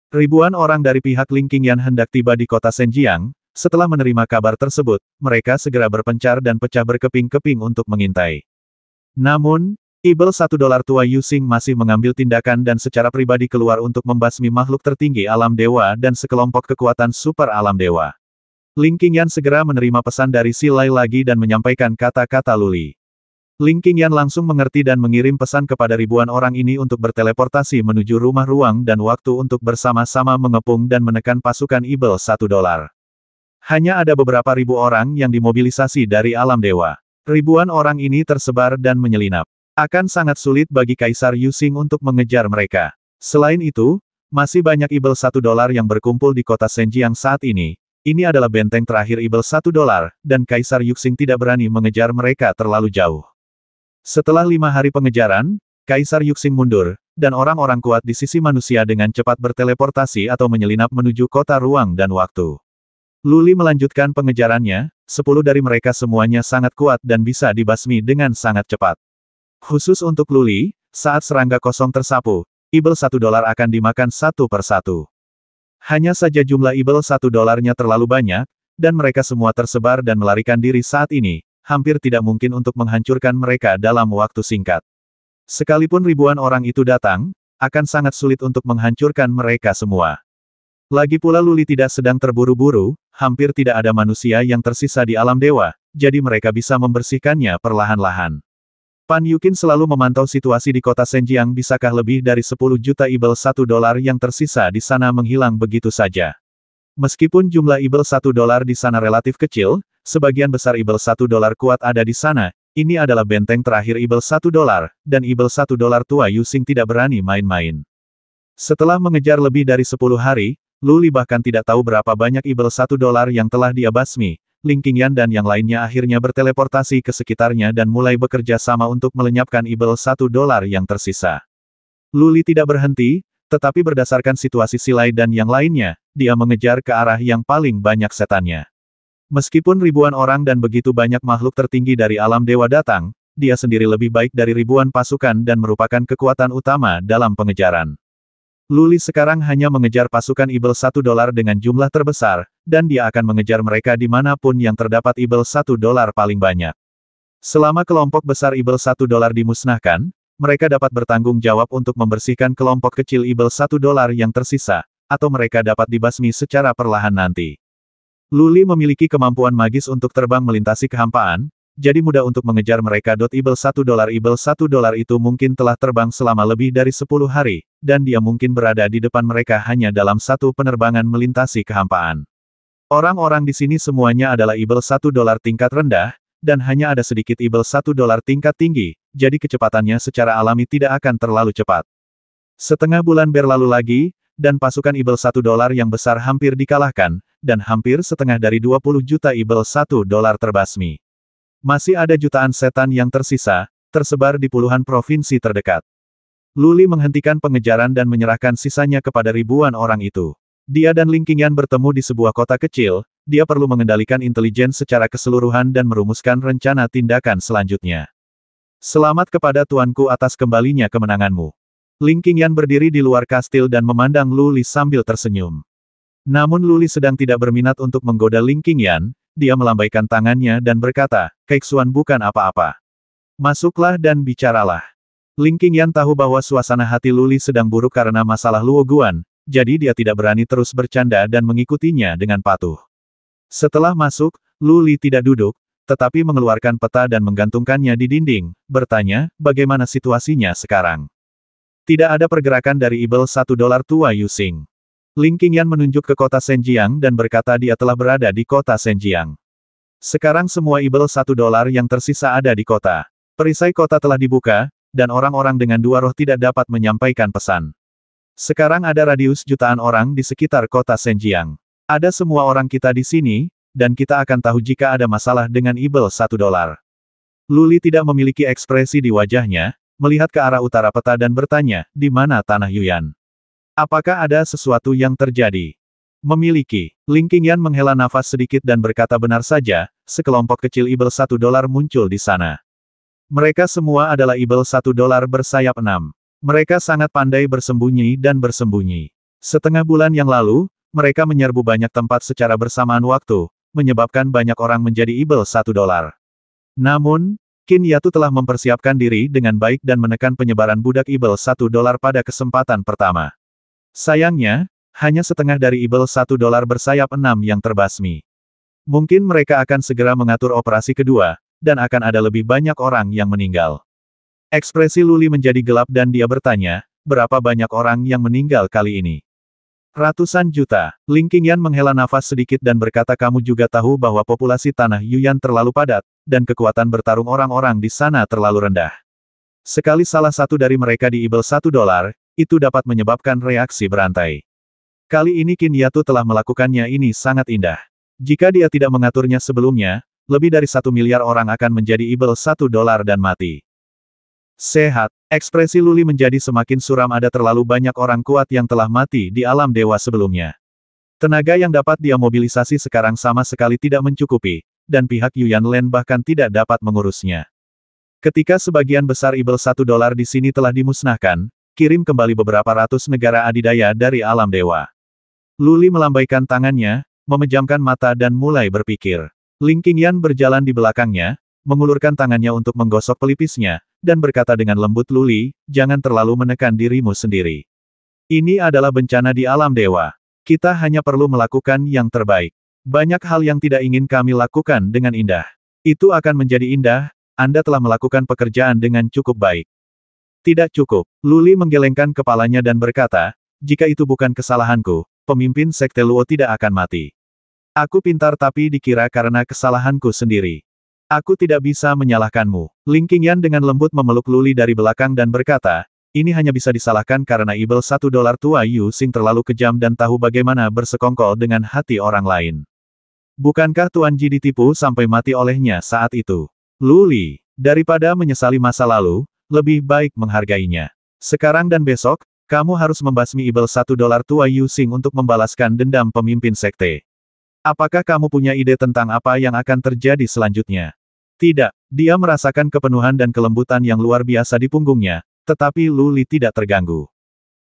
Ribuan orang dari pihak Ling Qingyan hendak tiba di kota Senjiang. Setelah menerima kabar tersebut, mereka segera berpencar dan pecah berkeping-keping untuk mengintai. Namun, Ibel $1 tua Yu Xing masih mengambil tindakan dan secara pribadi keluar untuk membasmi makhluk tertinggi alam dewa dan sekelompok kekuatan super alam dewa. Ling Qingyan segera menerima pesan dari Si Lai lagi dan menyampaikan kata-kata Luli. Ling Qingyan langsung mengerti dan mengirim pesan kepada ribuan orang ini untuk berteleportasi menuju rumah ruang dan waktu untuk bersama-sama mengepung dan menekan pasukan Ibel $1. Hanya ada beberapa ribu orang yang dimobilisasi dari alam dewa. Ribuan orang ini tersebar dan menyelinap. Akan sangat sulit bagi Kaisar Yu Xing untuk mengejar mereka. Selain itu, masih banyak Ibel $1 yang berkumpul di kota Senjiang saat ini. Ini adalah benteng terakhir Ibel $1, dan Kaisar Yu Xing tidak berani mengejar mereka terlalu jauh. Setelah 5 hari pengejaran, Kaisar Yu Xing mundur, dan orang-orang kuat di sisi manusia dengan cepat berteleportasi atau menyelinap menuju kota ruang dan waktu. Luli melanjutkan pengejarannya, 10 dari mereka semuanya sangat kuat dan bisa dibasmi dengan sangat cepat. Khusus untuk Luli, saat serangga kosong tersapu, Ibel $1 akan dimakan satu persatu. Hanya saja jumlah Ibel $1-nya terlalu banyak, dan mereka semua tersebar dan melarikan diri saat ini, hampir tidak mungkin untuk menghancurkan mereka dalam waktu singkat. Sekalipun ribuan orang itu datang, akan sangat sulit untuk menghancurkan mereka semua. Lagi pula Luli tidak sedang terburu-buru, hampir tidak ada manusia yang tersisa di alam dewa, jadi mereka bisa membersihkannya perlahan-lahan. Pan Yuqin selalu memantau situasi di kota Senjiang. Bisakah lebih dari 10 juta Ibel $1 yang tersisa di sana menghilang begitu saja? Meskipun jumlah Ibel $1 di sana relatif kecil, sebagian besar Ibel $1 kuat ada di sana, ini adalah benteng terakhir Ibel $1, dan Ibel $1 tua Yu Xing tidak berani main-main. Setelah mengejar lebih dari 10 hari, Luli bahkan tidak tahu berapa banyak Ibel $1 yang telah dia basmi. Ling Qingyan dan yang lainnya akhirnya berteleportasi ke sekitarnya dan mulai bekerja sama untuk melenyapkan Ibel $1 yang tersisa. Luli tidak berhenti, tetapi berdasarkan situasi Si Lai dan yang lainnya, dia mengejar ke arah yang paling banyak setannya. Meskipun ribuan orang dan begitu banyak makhluk tertinggi dari alam dewa datang, dia sendiri lebih baik dari ribuan pasukan dan merupakan kekuatan utama dalam pengejaran. Luli sekarang hanya mengejar pasukan Ibel $1 dengan jumlah terbesar, dan dia akan mengejar mereka dimanapun yang terdapat Ibel $1 paling banyak. Selama kelompok besar Ibel $1 dimusnahkan, mereka dapat bertanggung jawab untuk membersihkan kelompok kecil Ibel $1 yang tersisa, atau mereka dapat dibasmi secara perlahan nanti. Luli memiliki kemampuan magis untuk terbang melintasi kehampaan, jadi mudah untuk mengejar mereka. Ibel $1 itu mungkin telah terbang selama lebih dari 10 hari, dan dia mungkin berada di depan mereka hanya dalam satu penerbangan melintasi kehampaan. Orang-orang di sini semuanya adalah Ibel $1 tingkat rendah, dan hanya ada sedikit Ibel $1 tingkat tinggi, jadi kecepatannya secara alami tidak akan terlalu cepat. Setengah bulan berlalu lagi, dan pasukan Ibel $1 yang besar hampir dikalahkan, dan hampir setengah dari 20 juta Ibel $1 terbasmi. Masih ada jutaan setan yang tersisa, tersebar di puluhan provinsi terdekat. Luli menghentikan pengejaran dan menyerahkan sisanya kepada ribuan orang itu. Dia dan Ling Qingyan bertemu di sebuah kota kecil, dia perlu mengendalikan intelijen secara keseluruhan dan merumuskan rencana tindakan selanjutnya. Selamat kepada tuanku atas kembalinya kemenanganmu. Ling Qingyan berdiri di luar kastil dan memandang Luli sambil tersenyum. Namun Luli sedang tidak berminat untuk menggoda Ling Qingyan. Dia melambaikan tangannya dan berkata, "Keixuan bukan apa-apa. Masuklah dan bicaralah." Ling Qingyan tahu bahwa suasana hati Luli sedang buruk karena masalah Luo Guan, jadi dia tidak berani terus bercanda dan mengikutinya dengan patuh. Setelah masuk, Luli tidak duduk, tetapi mengeluarkan peta dan menggantungkannya di dinding, bertanya, bagaimana situasinya sekarang? Tidak ada pergerakan dari Ibel $1 tua Yusing. Ling Qingyan menunjuk ke kota Senjiang dan berkata dia telah berada di kota Senjiang. Sekarang semua Ibel $1 yang tersisa ada di kota. Perisai kota telah dibuka, dan orang-orang dengan dua roh tidak dapat menyampaikan pesan. Sekarang ada radius jutaan orang di sekitar kota Senjiang. Ada semua orang kita di sini, dan kita akan tahu jika ada masalah dengan Ibel $1. Luli tidak memiliki ekspresi di wajahnya, melihat ke arah utara peta dan bertanya, di mana tanah Yuyan? Apakah ada sesuatu yang terjadi? Memiliki. Ling Qingyan menghela nafas sedikit dan berkata benar saja, sekelompok kecil Ibel $1 muncul di sana. Mereka semua adalah Ibel $1 bersayap 6. Mereka sangat pandai bersembunyi dan bersembunyi. Setengah bulan yang lalu, mereka menyerbu banyak tempat secara bersamaan waktu, menyebabkan banyak orang menjadi Ibel $1. Namun, Qin Yatu telah mempersiapkan diri dengan baik dan menekan penyebaran budak Ibel $1 pada kesempatan pertama. Sayangnya, hanya setengah dari Ibel $1 bersayap 6 yang terbasmi. Mungkin mereka akan segera mengatur operasi kedua, dan akan ada lebih banyak orang yang meninggal. Ekspresi Luli menjadi gelap dan dia bertanya, berapa banyak orang yang meninggal kali ini? Ratusan juta. Ling Qingyan menghela nafas sedikit dan berkata kamu juga tahu bahwa populasi tanah Yuyan terlalu padat, dan kekuatan bertarung orang-orang di sana terlalu rendah. Sekali salah satu dari mereka di Ibel $1, itu dapat menyebabkan reaksi berantai. Kali ini Qin Yatu telah melakukannya ini sangat indah. Jika dia tidak mengaturnya sebelumnya, lebih dari 1 miliar orang akan menjadi Ibel $1 dan mati. Sehat, ekspresi Luli menjadi semakin suram ada terlalu banyak orang kuat yang telah mati di alam dewa sebelumnya. Tenaga yang dapat dia mobilisasi sekarang sama sekali tidak mencukupi, dan pihak Yuyan Len bahkan tidak dapat mengurusnya. Ketika sebagian besar Ibel $1 di sini telah dimusnahkan, kirim kembali beberapa ratus negara adidaya dari alam dewa. Luli melambaikan tangannya, memejamkan mata dan mulai berpikir. Ling Qingyan berjalan di belakangnya, mengulurkan tangannya untuk menggosok pelipisnya, dan berkata dengan lembut Luli, jangan terlalu menekan dirimu sendiri. Ini adalah bencana di alam dewa. Kita hanya perlu melakukan yang terbaik. Banyak hal yang tidak ingin kami lakukan dengan indah. Itu akan menjadi indah, Anda telah melakukan pekerjaan dengan cukup baik. Tidak cukup. Luli menggelengkan kepalanya dan berkata, jika itu bukan kesalahanku, pemimpin Sekte Luo tidak akan mati. Aku pintar tapi dikira karena kesalahanku sendiri. Aku tidak bisa menyalahkanmu. Ling Qingyan dengan lembut memeluk Luli dari belakang dan berkata, ini hanya bisa disalahkan karena Ibel $1 tua Yu Xing terlalu kejam dan tahu bagaimana bersekongkol dengan hati orang lain. Bukankah Tuan Ji ditipu sampai mati olehnya saat itu? Luli, daripada menyesali masa lalu, lebih baik menghargainya. Sekarang dan besok, kamu harus membasmi Ibel $1 tua Yu Xing untuk membalaskan dendam pemimpin sekte. Apakah kamu punya ide tentang apa yang akan terjadi selanjutnya? Tidak, dia merasakan kepenuhan dan kelembutan yang luar biasa di punggungnya, tetapi Luli tidak terganggu.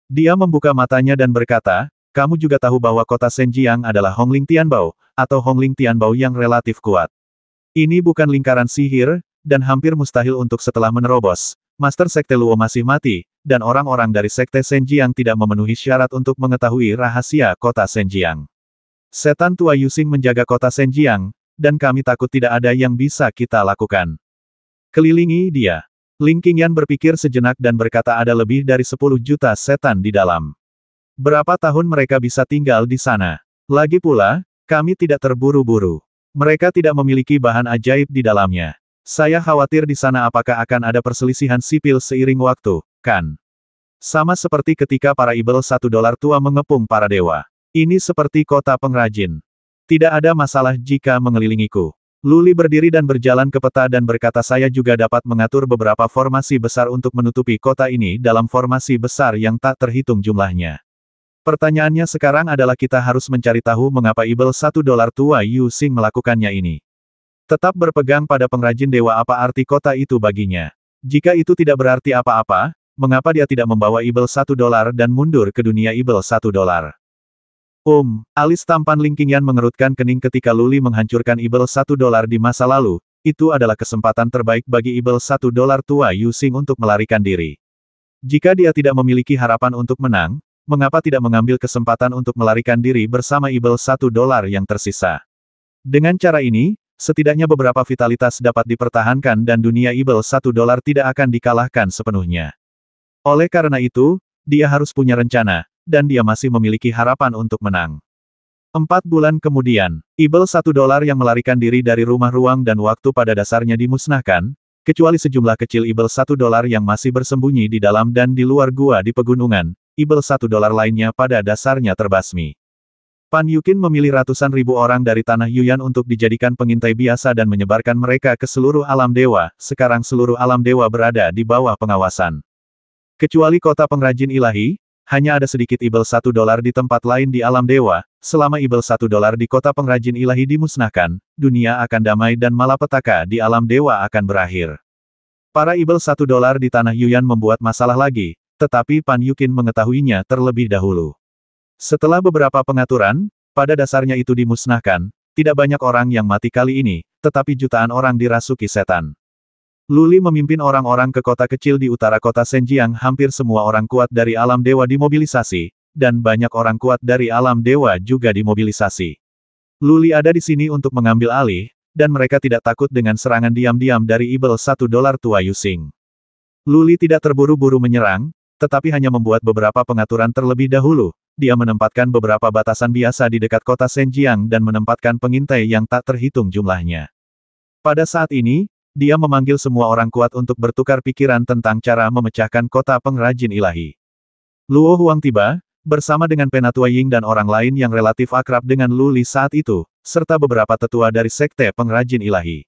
Dia membuka matanya dan berkata, kamu juga tahu bahwa kota Senjiang adalah Hongling Tianbao, atau Hongling Tianbao yang relatif kuat. Ini bukan lingkaran sihir, dan hampir mustahil untuk setelah menerobos. Master Sekte Luo masih mati, dan orang-orang dari Sekte Senjiang tidak memenuhi syarat untuk mengetahui rahasia kota Senjiang. Setan tua Yusing menjaga kota Senjiang, dan kami takut tidak ada yang bisa kita lakukan. Kelilingi dia. Ling Qingyan berpikir sejenak dan berkata ada lebih dari 10 juta setan di dalam. Berapa tahun mereka bisa tinggal di sana? Lagi pula, kami tidak terburu-buru. Mereka tidak memiliki bahan ajaib di dalamnya. Saya khawatir di sana apakah akan ada perselisihan sipil seiring waktu, kan? Sama seperti ketika para Ibel $1 tua mengepung para dewa. Ini seperti kota pengrajin. Tidak ada masalah jika mengelilingiku. Luli berdiri dan berjalan ke peta dan berkata saya juga dapat mengatur beberapa formasi besar untuk menutupi kota ini dalam formasi besar yang tak terhitung jumlahnya. Pertanyaannya sekarang adalah kita harus mencari tahu mengapa Ibel $1 tua Yu Xing melakukannya ini. Tetap berpegang pada pengrajin dewa apa arti kota itu baginya. Jika itu tidak berarti apa-apa, mengapa dia tidak membawa Ibel $1 dan mundur ke dunia Ibel $1? Alis tampan Ling Qingyan mengerutkan kening ketika Luli menghancurkan Ibel $1 di masa lalu, itu adalah kesempatan terbaik bagi Ibel $1 tua Yu Xing untuk melarikan diri. Jika dia tidak memiliki harapan untuk menang, mengapa tidak mengambil kesempatan untuk melarikan diri bersama Ibel $1 yang tersisa? Dengan cara ini, setidaknya beberapa vitalitas dapat dipertahankan dan dunia Ibel $1 tidak akan dikalahkan sepenuhnya. Oleh karena itu, dia harus punya rencana, dan dia masih memiliki harapan untuk menang. 4 bulan kemudian, Ibel $1 yang melarikan diri dari rumah ruang dan waktu pada dasarnya dimusnahkan, kecuali sejumlah kecil Ibel $1 yang masih bersembunyi di dalam dan di luar gua di pegunungan, Ibel $1 lainnya pada dasarnya terbasmi. Pan Yukin memilih ratusan ribu orang dari tanah Yuyan untuk dijadikan pengintai biasa dan menyebarkan mereka ke seluruh alam dewa. Sekarang seluruh alam dewa berada di bawah pengawasan. Kecuali kota pengrajin ilahi, hanya ada sedikit Ibel $1 di tempat lain di alam dewa. Selama Ibel $1 di kota pengrajin ilahi dimusnahkan, dunia akan damai dan malapetaka di alam dewa akan berakhir. Para Ibel $1 di tanah Yuyan membuat masalah lagi, tetapi Pan Yukin mengetahuinya terlebih dahulu. Setelah beberapa pengaturan, pada dasarnya itu dimusnahkan, tidak banyak orang yang mati kali ini, tetapi jutaan orang dirasuki setan. Luli memimpin orang-orang ke kota kecil di utara kota Senjiang. Hampir semua orang kuat dari alam dewa dimobilisasi, dan banyak orang kuat dari alam dewa juga dimobilisasi. Luli ada di sini untuk mengambil alih, dan mereka tidak takut dengan serangan diam-diam dari Ibel $1 tua Yusing. Luli tidak terburu-buru menyerang, tetapi hanya membuat beberapa pengaturan terlebih dahulu. Dia menempatkan beberapa batasan biasa di dekat kota Senjiang dan menempatkan pengintai yang tak terhitung jumlahnya. Pada saat ini, dia memanggil semua orang kuat untuk bertukar pikiran tentang cara memecahkan kota pengrajin ilahi. Luo Huang tiba, bersama dengan Penatua Ying dan orang lain yang relatif akrab dengan Luli saat itu, serta beberapa tetua dari sekte pengrajin ilahi.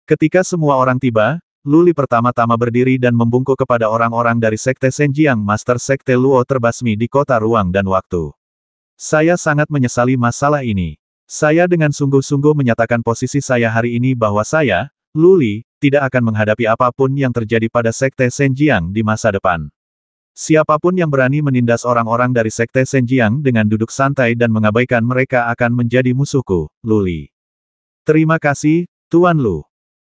Ketika semua orang tiba, Luli pertama-tama berdiri dan membungkuk kepada orang-orang dari sekte Senjiang. Master sekte Luo terbasmi di kota ruang dan waktu. Saya sangat menyesali masalah ini. Saya dengan sungguh-sungguh menyatakan posisi saya hari ini bahwa saya, Luli, tidak akan menghadapi apapun yang terjadi pada sekte Senjiang di masa depan. Siapapun yang berani menindas orang-orang dari sekte Senjiang dengan duduk santai dan mengabaikan mereka akan menjadi musuhku, Luli. Terima kasih, Tuan Lu.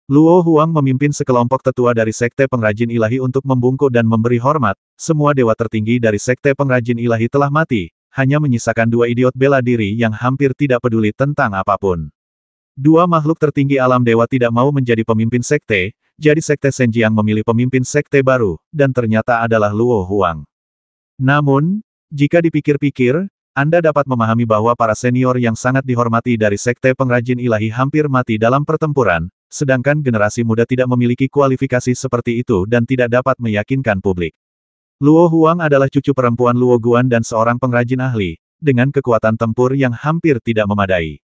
Luo Huang memimpin sekelompok tetua dari sekte pengrajin ilahi untuk membungkuk dan memberi hormat. Semua dewa tertinggi dari sekte pengrajin ilahi telah mati, hanya menyisakan dua idiot bela diri yang hampir tidak peduli tentang apapun. Dua makhluk tertinggi alam dewa tidak mau menjadi pemimpin sekte, jadi sekte Senjiang memilih pemimpin sekte baru, dan ternyata adalah Luo Huang. Namun, jika dipikir-pikir, Anda dapat memahami bahwa para senior yang sangat dihormati dari sekte pengrajin ilahi hampir mati dalam pertempuran, sedangkan generasi muda tidak memiliki kualifikasi seperti itu dan tidak dapat meyakinkan publik. Luo Huang adalah cucu perempuan Luo Guan dan seorang pengrajin ahli, dengan kekuatan tempur yang hampir tidak memadai.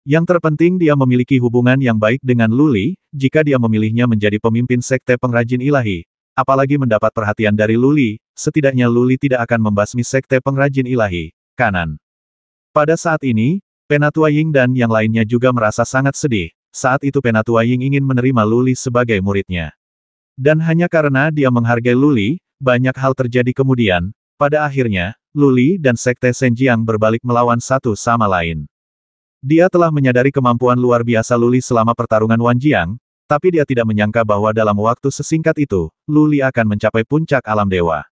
Yang terpenting dia memiliki hubungan yang baik dengan Luli. Jika dia memilihnya menjadi pemimpin sekte pengrajin ilahi, apalagi mendapat perhatian dari Luli, setidaknya Luli tidak akan membasmi sekte pengrajin ilahi, kanan. Pada saat ini, Penatua Ying dan yang lainnya juga merasa sangat sedih. Saat itu Penatua Ying ingin menerima Luli sebagai muridnya. Dan hanya karena dia menghargai Luli, banyak hal terjadi kemudian. Pada akhirnya, Luli dan sekte Senjiang berbalik melawan satu sama lain. Dia telah menyadari kemampuan luar biasa Luli selama pertarungan Wanjiang, tapi dia tidak menyangka bahwa dalam waktu sesingkat itu, Luli akan mencapai puncak alam dewa.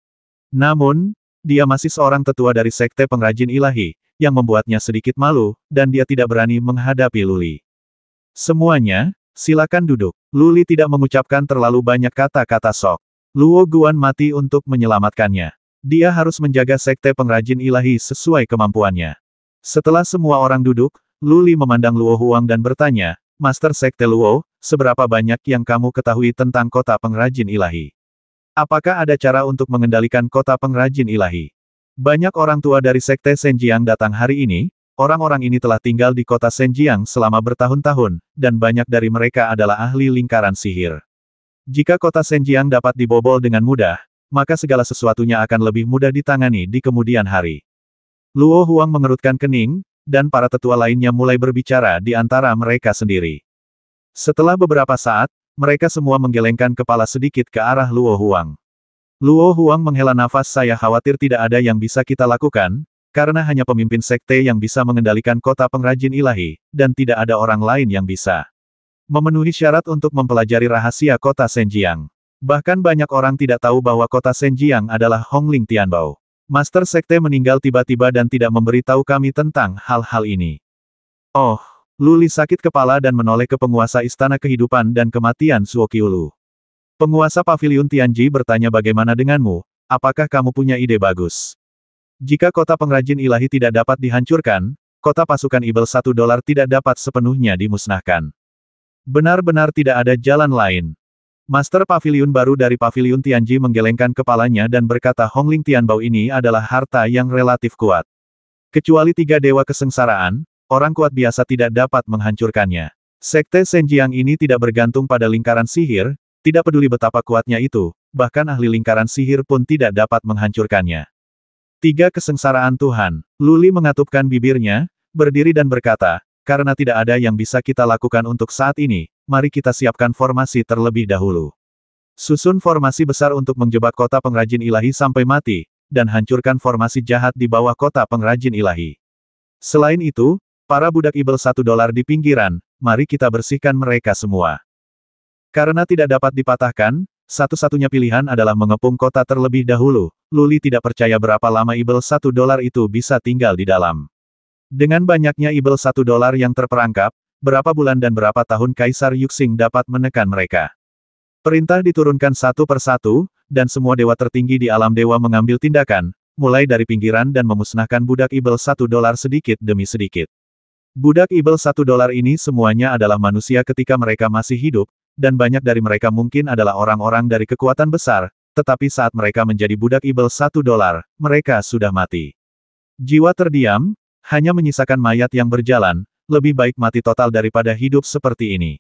Namun, dia masih seorang tetua dari sekte pengrajin ilahi, yang membuatnya sedikit malu, dan dia tidak berani menghadapi Luli. Semuanya, silakan duduk. Luli tidak mengucapkan terlalu banyak kata-kata sok. Luo Guan mati untuk menyelamatkannya. Dia harus menjaga sekte pengrajin ilahi sesuai kemampuannya. Setelah semua orang duduk, Luli memandang Luo Huang dan bertanya, Master Sekte Luo, seberapa banyak yang kamu ketahui tentang kota pengrajin ilahi? Apakah ada cara untuk mengendalikan kota pengrajin ilahi? Banyak orang tua dari Sekte Senjiang datang hari ini. Orang-orang ini telah tinggal di kota Senjiang selama bertahun-tahun, dan banyak dari mereka adalah ahli lingkaran sihir. Jika kota Senjiang dapat dibobol dengan mudah, maka segala sesuatunya akan lebih mudah ditangani di kemudian hari. Luo Huang mengerutkan kening, dan para tetua lainnya mulai berbicara di antara mereka sendiri. Setelah beberapa saat, mereka semua menggelengkan kepala sedikit ke arah Luo Huang. Luo Huang menghela nafas. Saya khawatir tidak ada yang bisa kita lakukan, karena hanya pemimpin sekte yang bisa mengendalikan kota pengrajin ilahi, dan tidak ada orang lain yang bisa memenuhi syarat untuk mempelajari rahasia kota Senjiang. Bahkan banyak orang tidak tahu bahwa kota Senjiang adalah Hongling Tianbao. Master Sekte meninggal tiba-tiba dan tidak memberitahu kami tentang hal-hal ini. Oh, Luli sakit kepala dan menoleh ke penguasa Istana Kehidupan dan Kematian Suoqiulu. Penguasa Paviliun Tianji bertanya bagaimana denganmu, apakah kamu punya ide bagus? Jika kota pengrajin ilahi tidak dapat dihancurkan, kota pasukan Ibel $1 tidak dapat sepenuhnya dimusnahkan. Benar-benar tidak ada jalan lain. Master Paviliun baru dari Paviliun Tianji menggelengkan kepalanya dan berkata Hongling Tianbao ini adalah harta yang relatif kuat. Kecuali 3 dewa kesengsaraan, orang kuat biasa tidak dapat menghancurkannya. Sekte Senjiang ini tidak bergantung pada lingkaran sihir, tidak peduli betapa kuatnya itu, bahkan ahli lingkaran sihir pun tidak dapat menghancurkannya. 3 kesengsaraan Tuhan. Luli mengatupkan bibirnya, berdiri dan berkata, karena tidak ada yang bisa kita lakukan untuk saat ini, mari kita siapkan formasi terlebih dahulu. Susun formasi besar untuk menjebak kota pengrajin ilahi sampai mati, dan hancurkan formasi jahat di bawah kota pengrajin ilahi. Selain itu, para budak Ibel $1 di pinggiran, mari kita bersihkan mereka semua. Karena tidak dapat dipatahkan, satu-satunya pilihan adalah mengepung kota terlebih dahulu. Luli tidak percaya berapa lama Ibel $1 itu bisa tinggal di dalam. Dengan banyaknya Ibel $1 yang terperangkap, berapa bulan dan berapa tahun Kaisar Yuxing dapat menekan mereka. Perintah diturunkan satu persatu, dan semua dewa tertinggi di alam dewa mengambil tindakan, mulai dari pinggiran dan memusnahkan budak Ibel $1 sedikit demi sedikit. Budak Ibel $1 ini semuanya adalah manusia ketika mereka masih hidup, dan banyak dari mereka mungkin adalah orang-orang dari kekuatan besar, tetapi saat mereka menjadi budak Ibel $1, mereka sudah mati. Jiwa terdiam, hanya menyisakan mayat yang berjalan, lebih baik mati total daripada hidup seperti ini.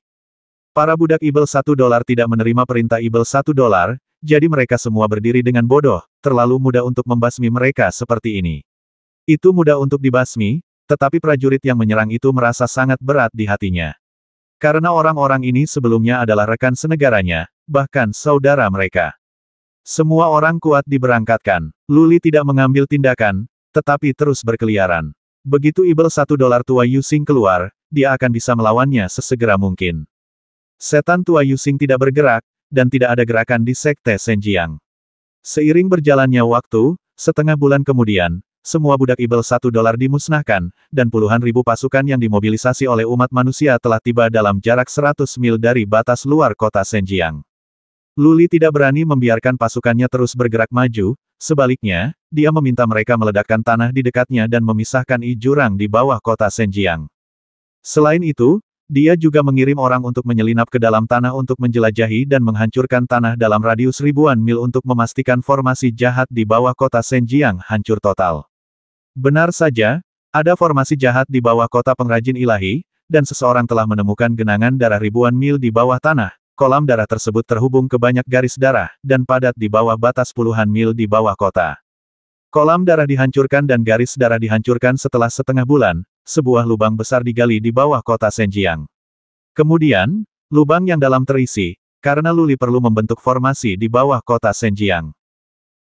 Para budak Ibel $1 tidak menerima perintah Ibel $1, jadi mereka semua berdiri dengan bodoh, terlalu mudah untuk membasmi mereka seperti ini. Itu mudah untuk dibasmi, tetapi prajurit yang menyerang itu merasa sangat berat di hatinya. Karena orang-orang ini sebelumnya adalah rekan senegaranya, bahkan saudara mereka. Semua orang kuat diberangkatkan. Luli tidak mengambil tindakan, tetapi terus berkeliaran. Begitu Ibel $1 tua Yuxing keluar, dia akan bisa melawannya sesegera mungkin. Setan tua Yuxing tidak bergerak, dan tidak ada gerakan di Sekte Senjiang. Seiring berjalannya waktu, setengah bulan kemudian, semua budak Ibel $1 dimusnahkan, dan puluhan ribu pasukan yang dimobilisasi oleh umat manusia telah tiba dalam jarak 100 mil dari batas luar kota Senjiang. Luli tidak berani membiarkan pasukannya terus bergerak maju, sebaliknya, dia meminta mereka meledakkan tanah di dekatnya dan memisahkan jurang di bawah kota Senjiang. Selain itu, dia juga mengirim orang untuk menyelinap ke dalam tanah untuk menjelajahi dan menghancurkan tanah dalam radius ribuan mil untuk memastikan formasi jahat di bawah kota Senjiang hancur total. Benar saja, ada formasi jahat di bawah kota pengrajin ilahi, dan seseorang telah menemukan genangan darah ribuan mil di bawah tanah. Kolam darah tersebut terhubung ke banyak garis darah, dan padat di bawah batas puluhan mil di bawah kota. Kolam darah dihancurkan dan garis darah dihancurkan setelah setengah bulan, sebuah lubang besar digali di bawah kota Senjiang. Kemudian, lubang yang dalam terisi, karena Luli perlu membentuk formasi di bawah kota Senjiang.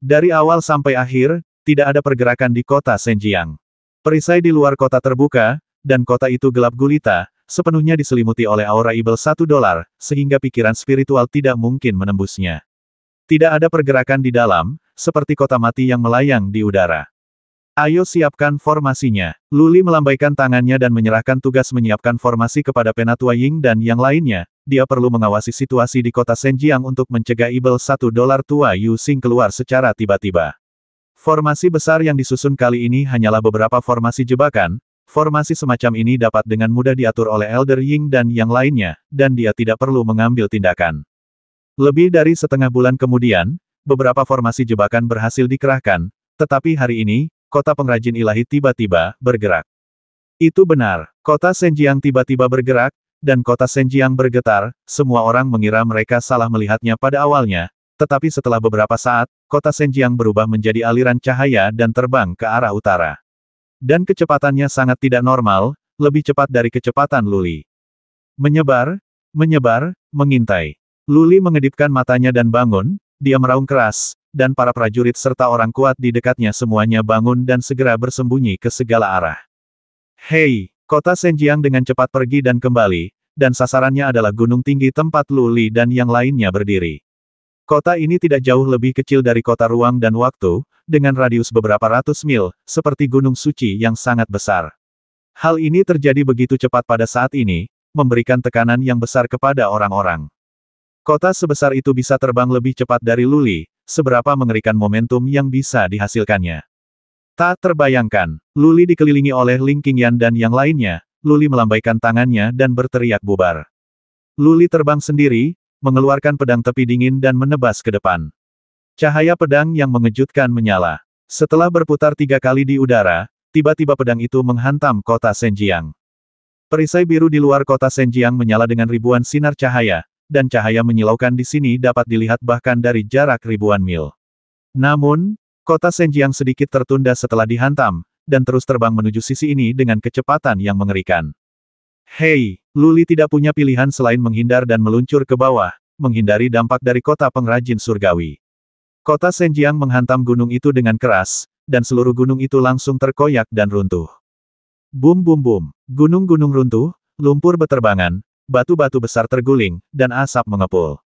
Dari awal sampai akhir, tidak ada pergerakan di kota Senjiang. Perisai di luar kota terbuka, dan kota itu gelap gulita, sepenuhnya diselimuti oleh aura Ibel $1, sehingga pikiran spiritual tidak mungkin menembusnya. Tidak ada pergerakan di dalam, seperti kota mati yang melayang di udara. Ayo siapkan formasinya. Luli melambaikan tangannya dan menyerahkan tugas menyiapkan formasi kepada Penatua Ying dan yang lainnya. Dia perlu mengawasi situasi di kota Senjiang untuk mencegah Ibel $1 tua Yuxing keluar secara tiba-tiba. Formasi besar yang disusun kali ini hanyalah beberapa formasi jebakan. Formasi semacam ini dapat dengan mudah diatur oleh Elder Ying dan yang lainnya, dan dia tidak perlu mengambil tindakan. Lebih dari setengah bulan kemudian, beberapa formasi jebakan berhasil dikerahkan, tetapi hari ini, kota pengrajin ilahi tiba-tiba bergerak. Itu benar, kota Senjiang tiba-tiba bergerak, dan kota Senjiang bergetar. Semua orang mengira mereka salah melihatnya pada awalnya, tetapi setelah beberapa saat, kota Senjiang berubah menjadi aliran cahaya dan terbang ke arah utara. Dan kecepatannya sangat tidak normal, lebih cepat dari kecepatan Luli. Menyebar, mengintai. Luli mengedipkan matanya dan bangun, dia meraung keras, dan para prajurit serta orang kuat di dekatnya semuanya bangun dan segera bersembunyi ke segala arah. Hei, kota Senjiang dengan cepat pergi dan kembali, dan sasarannya adalah gunung tinggi tempat Luli dan yang lainnya berdiri. Kota ini tidak jauh lebih kecil dari kota ruang dan waktu, dengan radius beberapa ratus mil, seperti gunung suci yang sangat besar. Hal ini terjadi begitu cepat pada saat ini, memberikan tekanan yang besar kepada orang-orang. Kota sebesar itu bisa terbang lebih cepat dari Luli, seberapa mengerikan momentum yang bisa dihasilkannya. Tak terbayangkan, Luli dikelilingi oleh Ling Qingyan dan yang lainnya, Luli melambaikan tangannya dan berteriak bubar. Luli terbang sendiri, mengeluarkan pedang tepi dingin dan menebas ke depan. Cahaya pedang yang mengejutkan menyala. Setelah berputar 3 kali di udara, tiba-tiba pedang itu menghantam kota Senjiang. Perisai biru di luar kota Senjiang menyala dengan ribuan sinar cahaya, dan cahaya menyilaukan di sini dapat dilihat bahkan dari jarak ribuan mil. Namun, kota Senjiang sedikit tertunda setelah dihantam, dan terus terbang menuju sisi ini dengan kecepatan yang mengerikan. Hei, Luli tidak punya pilihan selain menghindar dan meluncur ke bawah, menghindari dampak dari kota pengrajin surgawi. Kota Senjiang menghantam gunung itu dengan keras, dan seluruh gunung itu langsung terkoyak dan runtuh. Bum bum bum, gunung-gunung runtuh, lumpur beterbangan, batu-batu besar terguling, dan asap mengepul.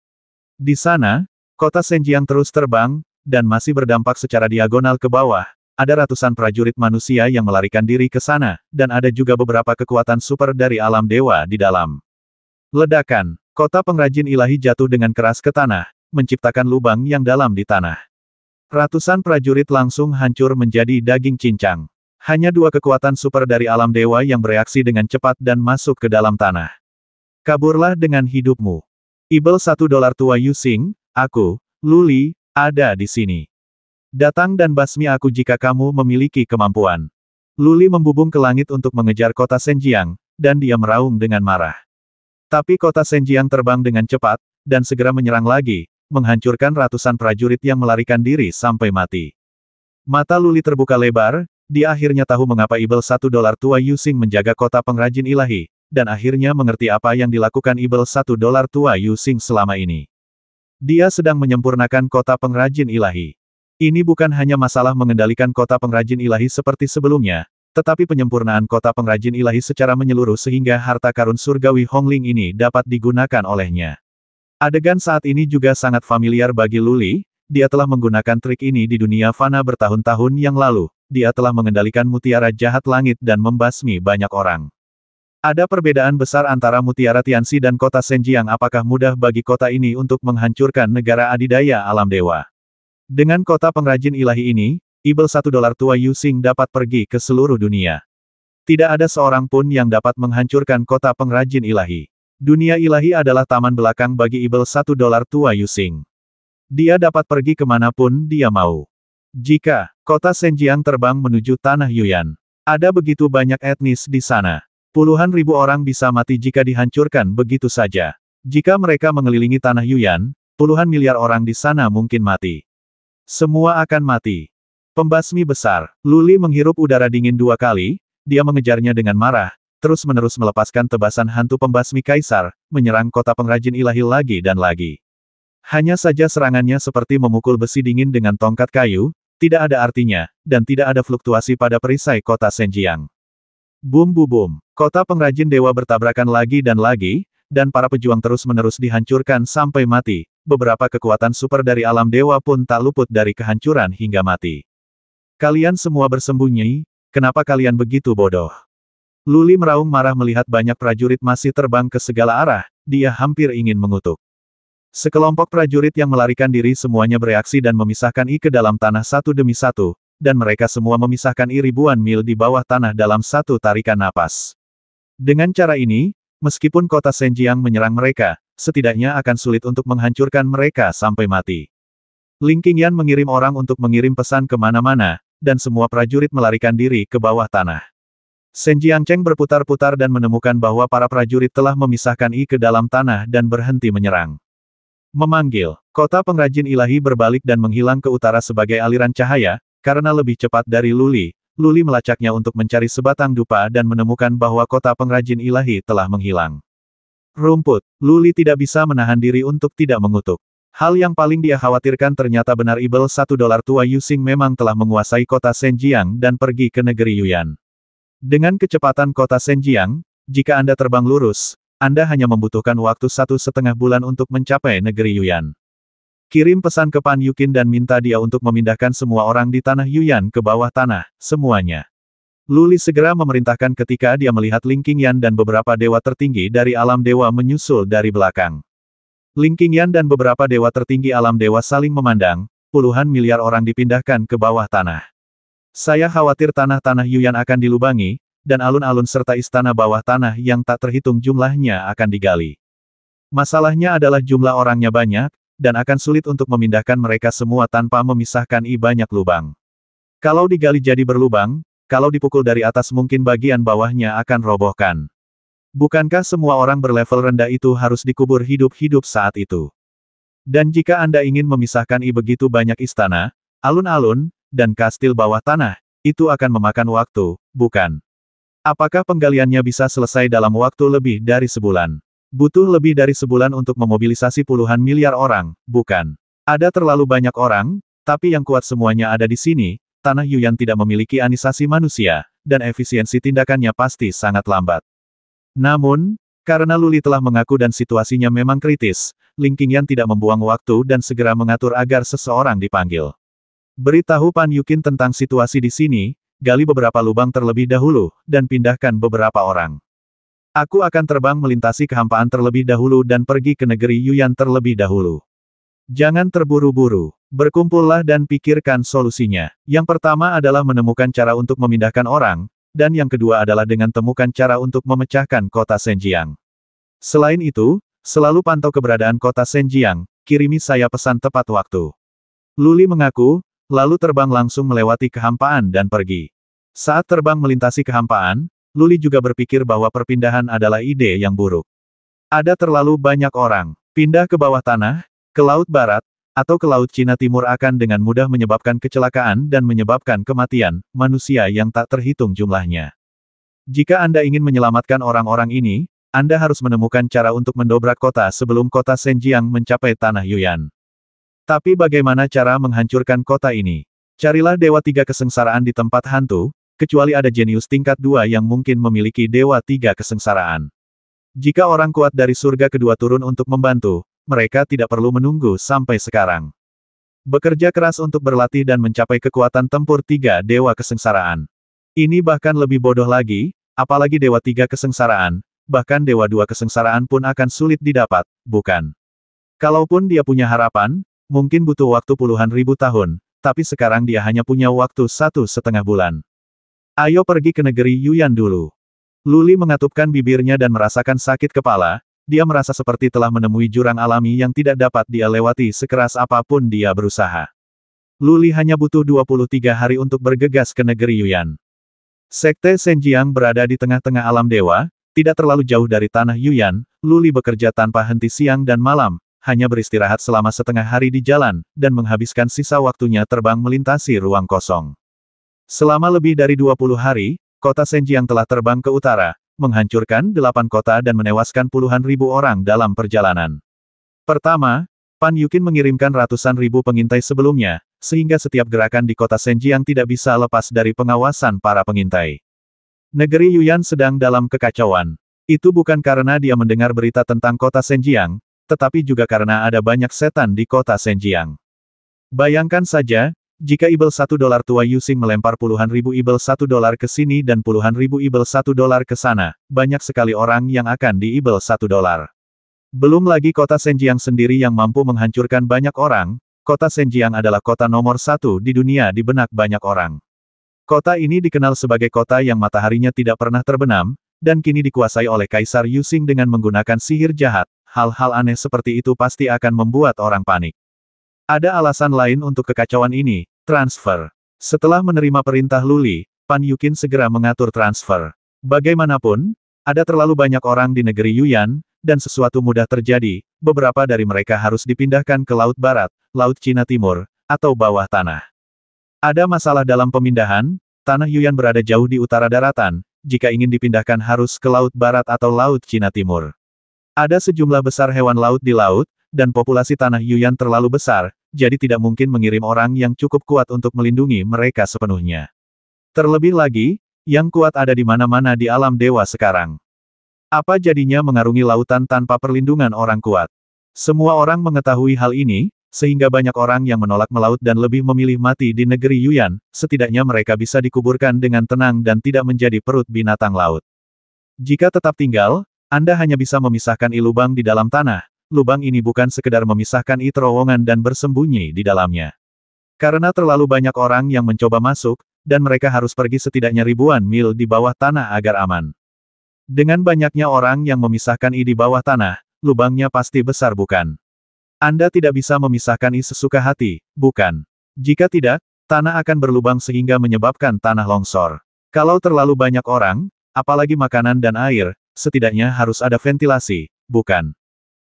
Di sana, kota Senjiang terus terbang, dan masih berdampak secara diagonal ke bawah. Ada ratusan prajurit manusia yang melarikan diri ke sana, dan ada juga beberapa kekuatan super dari alam dewa di dalam. Ledakan, kota pengrajin ilahi jatuh dengan keras ke tanah, menciptakan lubang yang dalam di tanah. Ratusan prajurit langsung hancur menjadi daging cincang. Hanya 2 kekuatan super dari alam dewa yang bereaksi dengan cepat dan masuk ke dalam tanah. Kaburlah dengan hidupmu. Ibel $1 tua Yusing, aku, Luli, ada di sini. Datang dan basmi aku jika kamu memiliki kemampuan. Luli membubung ke langit untuk mengejar kota Senjiang, dan dia meraung dengan marah. Tapi kota Senjiang terbang dengan cepat, dan segera menyerang lagi, menghancurkan ratusan prajurit yang melarikan diri sampai mati. Mata Luli terbuka lebar, dia akhirnya tahu mengapa Ibel $1 tua Yusing menjaga kota pengrajin ilahi, dan akhirnya mengerti apa yang dilakukan Ibel $1 tua Yusing selama ini. Dia sedang menyempurnakan kota pengrajin ilahi. Ini bukan hanya masalah mengendalikan kota pengrajin ilahi seperti sebelumnya, tetapi penyempurnaan kota pengrajin ilahi secara menyeluruh sehingga harta karun surgawi Hongling ini dapat digunakan olehnya. Adegan saat ini juga sangat familiar bagi Luli, dia telah menggunakan trik ini di dunia fana bertahun-tahun yang lalu, dia telah mengendalikan mutiara jahat langit dan membasmi banyak orang. Ada perbedaan besar antara mutiara Tianxi dan kota Senjiang. Apakah mudah bagi kota ini untuk menghancurkan negara adidaya alam dewa? Dengan kota pengrajin ilahi ini, Ibel $1 tua Yusing dapat pergi ke seluruh dunia. Tidak ada seorang pun yang dapat menghancurkan kota pengrajin ilahi. Dunia ilahi adalah taman belakang bagi Ibel $1 tua Yusing. Dia dapat pergi kemanapun dia mau. Jika kota Senjiang terbang menuju tanah Yuyan, ada begitu banyak etnis di sana. Puluhan ribu orang bisa mati jika dihancurkan begitu saja. Jika mereka mengelilingi tanah Yuyan, puluhan miliar orang di sana mungkin mati. Semua akan mati. Pembasmi besar. Luli menghirup udara dingin 2 kali, dia mengejarnya dengan marah, terus-menerus melepaskan tebasan hantu pembasmi kaisar, menyerang kota pengrajin ilahi lagi dan lagi. Hanya saja serangannya seperti memukul besi dingin dengan tongkat kayu, tidak ada artinya, dan tidak ada fluktuasi pada perisai kota Senjiang. Bum bum bum, kota pengrajin dewa bertabrakan lagi, dan para pejuang terus-menerus dihancurkan sampai mati. Beberapa kekuatan super dari alam dewa pun tak luput dari kehancuran hingga mati. Kalian semua bersembunyi, kenapa kalian begitu bodoh? Luli meraung marah melihat banyak prajurit masih terbang ke segala arah, dia hampir ingin mengutuk. Sekelompok prajurit yang melarikan diri semuanya bereaksi dan memisahkan ke dalam tanah satu demi satu, dan mereka semua memisahkan ribuan mil di bawah tanah dalam satu tarikan napas. Dengan cara ini, meskipun kota Senjiang menyerang mereka, setidaknya akan sulit untuk menghancurkan mereka sampai mati. Ling Qingyan mengirim orang untuk mengirim pesan ke mana-mana, dan semua prajurit melarikan diri ke bawah tanah. Senjiang Cheng berputar-putar dan menemukan bahwa para prajurit telah memisahkan ke dalam tanah dan berhenti menyerang. Memanggil, kota pengrajin ilahi berbalik dan menghilang ke utara sebagai aliran cahaya, karena lebih cepat dari Luli. Luli melacaknya untuk mencari sebatang dupa dan menemukan bahwa kota pengrajin ilahi telah menghilang. Rumput, Luli tidak bisa menahan diri untuk tidak mengutuk. Hal yang paling dia khawatirkan ternyata benar. Ibel $1 tua Yusing memang telah menguasai kota Senjiang dan pergi ke negeri Yuyan. Dengan kecepatan kota Senjiang, jika Anda terbang lurus, Anda hanya membutuhkan waktu 1,5 bulan untuk mencapai negeri Yuyan. Kirim pesan ke Pan Yukin dan minta dia untuk memindahkan semua orang di tanah Yuyan ke bawah tanah, semuanya. Luli segera memerintahkan ketika dia melihat Ling Qingyan dan beberapa dewa tertinggi dari alam dewa menyusul dari belakang. Ling Qingyan dan beberapa dewa tertinggi alam dewa saling memandang, puluhan miliar orang dipindahkan ke bawah tanah. Saya khawatir tanah-tanah Yuyan akan dilubangi, dan alun-alun serta istana bawah tanah yang tak terhitung jumlahnya akan digali. Masalahnya adalah jumlah orangnya banyak, dan akan sulit untuk memindahkan mereka semua tanpa memisahkan banyak lubang. Kalau digali jadi berlubang, kalau dipukul dari atas mungkin bagian bawahnya akan robohkan. Bukankah semua orang berlevel rendah itu harus dikubur hidup-hidup saat itu? Dan jika Anda ingin memisahkan begitu banyak istana, alun-alun, dan kastil bawah tanah, itu akan memakan waktu, bukan? Apakah penggaliannya bisa selesai dalam waktu lebih dari sebulan? Butuh lebih dari sebulan untuk memobilisasi puluhan miliar orang, bukan? Ada terlalu banyak orang, tapi yang kuat semuanya ada di sini, tanah Yuyan tidak memiliki anisasi manusia, dan efisiensi tindakannya pasti sangat lambat. Namun, karena Luli telah mengaku dan situasinya memang kritis, Ling Qingyan tidak membuang waktu dan segera mengatur agar seseorang dipanggil. Beritahu Pan Yuqin tentang situasi di sini, gali beberapa lubang terlebih dahulu, dan pindahkan beberapa orang. Aku akan terbang melintasi kehampaan terlebih dahulu dan pergi ke negeri Yuyan terlebih dahulu. Jangan terburu-buru. Berkumpullah dan pikirkan solusinya. Yang pertama adalah menemukan cara untuk memindahkan orang, dan yang kedua adalah dengan temukan cara untuk memecahkan kota Senjiang. Selain itu, selalu pantau keberadaan kota Senjiang, kirimi saya pesan tepat waktu. Luli mengaku, lalu terbang langsung melewati kehampaan dan pergi. Saat terbang melintasi kehampaan, Luli juga berpikir bahwa perpindahan adalah ide yang buruk. Ada terlalu banyak orang. Pindah ke bawah tanah, ke Laut Barat, atau ke Laut Cina Timur akan dengan mudah menyebabkan kecelakaan dan menyebabkan kematian manusia yang tak terhitung jumlahnya. Jika Anda ingin menyelamatkan orang-orang ini, Anda harus menemukan cara untuk mendobrak kota sebelum kota Senjiang mencapai tanah Yuyan. Tapi bagaimana cara menghancurkan kota ini? Carilah Dewa Tiga Kesengsaraan di tempat hantu, kecuali ada jenius tingkat 2 yang mungkin memiliki Dewa Tiga Kesengsaraan. Jika orang kuat dari surga kedua turun untuk membantu, mereka tidak perlu menunggu sampai sekarang. Bekerja keras untuk berlatih dan mencapai kekuatan tempur 3 Dewa Kesengsaraan. Ini bahkan lebih bodoh lagi, apalagi Dewa 3 Kesengsaraan, bahkan Dewa 2 Kesengsaraan pun akan sulit didapat, bukan? Kalaupun dia punya harapan, mungkin butuh waktu puluhan ribu tahun, tapi sekarang dia hanya punya waktu 1,5 bulan. Ayo pergi ke negeri Yuyan dulu. Luli mengatupkan bibirnya dan merasakan sakit kepala. Dia merasa seperti telah menemui jurang alami yang tidak dapat dia lewati sekeras apapun dia berusaha. Luli hanya butuh 23 hari untuk bergegas ke negeri Yuyan. Sekte Senjiang berada di tengah-tengah alam dewa, tidak terlalu jauh dari tanah Yuyan. Luli bekerja tanpa henti siang dan malam, hanya beristirahat selama setengah hari di jalan, dan menghabiskan sisa waktunya terbang melintasi ruang kosong. Selama lebih dari 20 hari, kota Senjiang telah terbang ke utara, menghancurkan 8 kota dan menewaskan puluhan ribu orang dalam perjalanan. Pertama, Pan Yuqin mengirimkan ratusan ribu pengintai sebelumnya, sehingga setiap gerakan di kota Senjiang tidak bisa lepas dari pengawasan para pengintai. Negeri Yuyan sedang dalam kekacauan. Itu bukan karena dia mendengar berita tentang kota Senjiang, tetapi juga karena ada banyak setan di kota Senjiang. Bayangkan saja, jika ibel $1 tua Yusing melempar puluhan ribu ibel $1 ke sini dan puluhan ribu ibel $1 ke sana, banyak sekali orang yang akan diibel $1. Belum lagi kota Senjiang sendiri yang mampu menghancurkan banyak orang, kota Senjiang adalah kota nomor 1 di dunia di benak banyak orang. Kota ini dikenal sebagai kota yang mataharinya tidak pernah terbenam, dan kini dikuasai oleh Kaisar Yusing dengan menggunakan sihir jahat. Hal-hal aneh seperti itu pasti akan membuat orang panik. Ada alasan lain untuk kekacauan ini. Transfer. Setelah menerima perintah Luli, Pan Yuqin segera mengatur transfer. Bagaimanapun, ada terlalu banyak orang di negeri Yuyan, dan sesuatu mudah terjadi, beberapa dari mereka harus dipindahkan ke Laut Barat, Laut Cina Timur, atau bawah tanah. Ada masalah dalam pemindahan, tanah Yuyan berada jauh di utara daratan, jika ingin dipindahkan harus ke Laut Barat atau Laut Cina Timur. Ada sejumlah besar hewan laut di laut, dan populasi tanah Yuyan terlalu besar, jadi tidak mungkin mengirim orang yang cukup kuat untuk melindungi mereka sepenuhnya. Terlebih lagi, yang kuat ada di mana-mana di alam dewa sekarang. Apa jadinya mengarungi lautan tanpa perlindungan orang kuat? Semua orang mengetahui hal ini, sehingga banyak orang yang menolak melaut dan lebih memilih mati di negeri Yuan, setidaknya mereka bisa dikuburkan dengan tenang dan tidak menjadi perut binatang laut. Jika tetap tinggal, Anda hanya bisa memisahkan lubang di dalam tanah. Lubang ini bukan sekedar memisahkan terowongan dan bersembunyi di dalamnya. Karena terlalu banyak orang yang mencoba masuk, dan mereka harus pergi setidaknya ribuan mil di bawah tanah agar aman. Dengan banyaknya orang yang memisahkan di bawah tanah, lubangnya pasti besar bukan? Anda tidak bisa memisahkan sesuka hati, bukan? Jika tidak, tanah akan berlubang sehingga menyebabkan tanah longsor. Kalau terlalu banyak orang, apalagi makanan dan air, setidaknya harus ada ventilasi, bukan?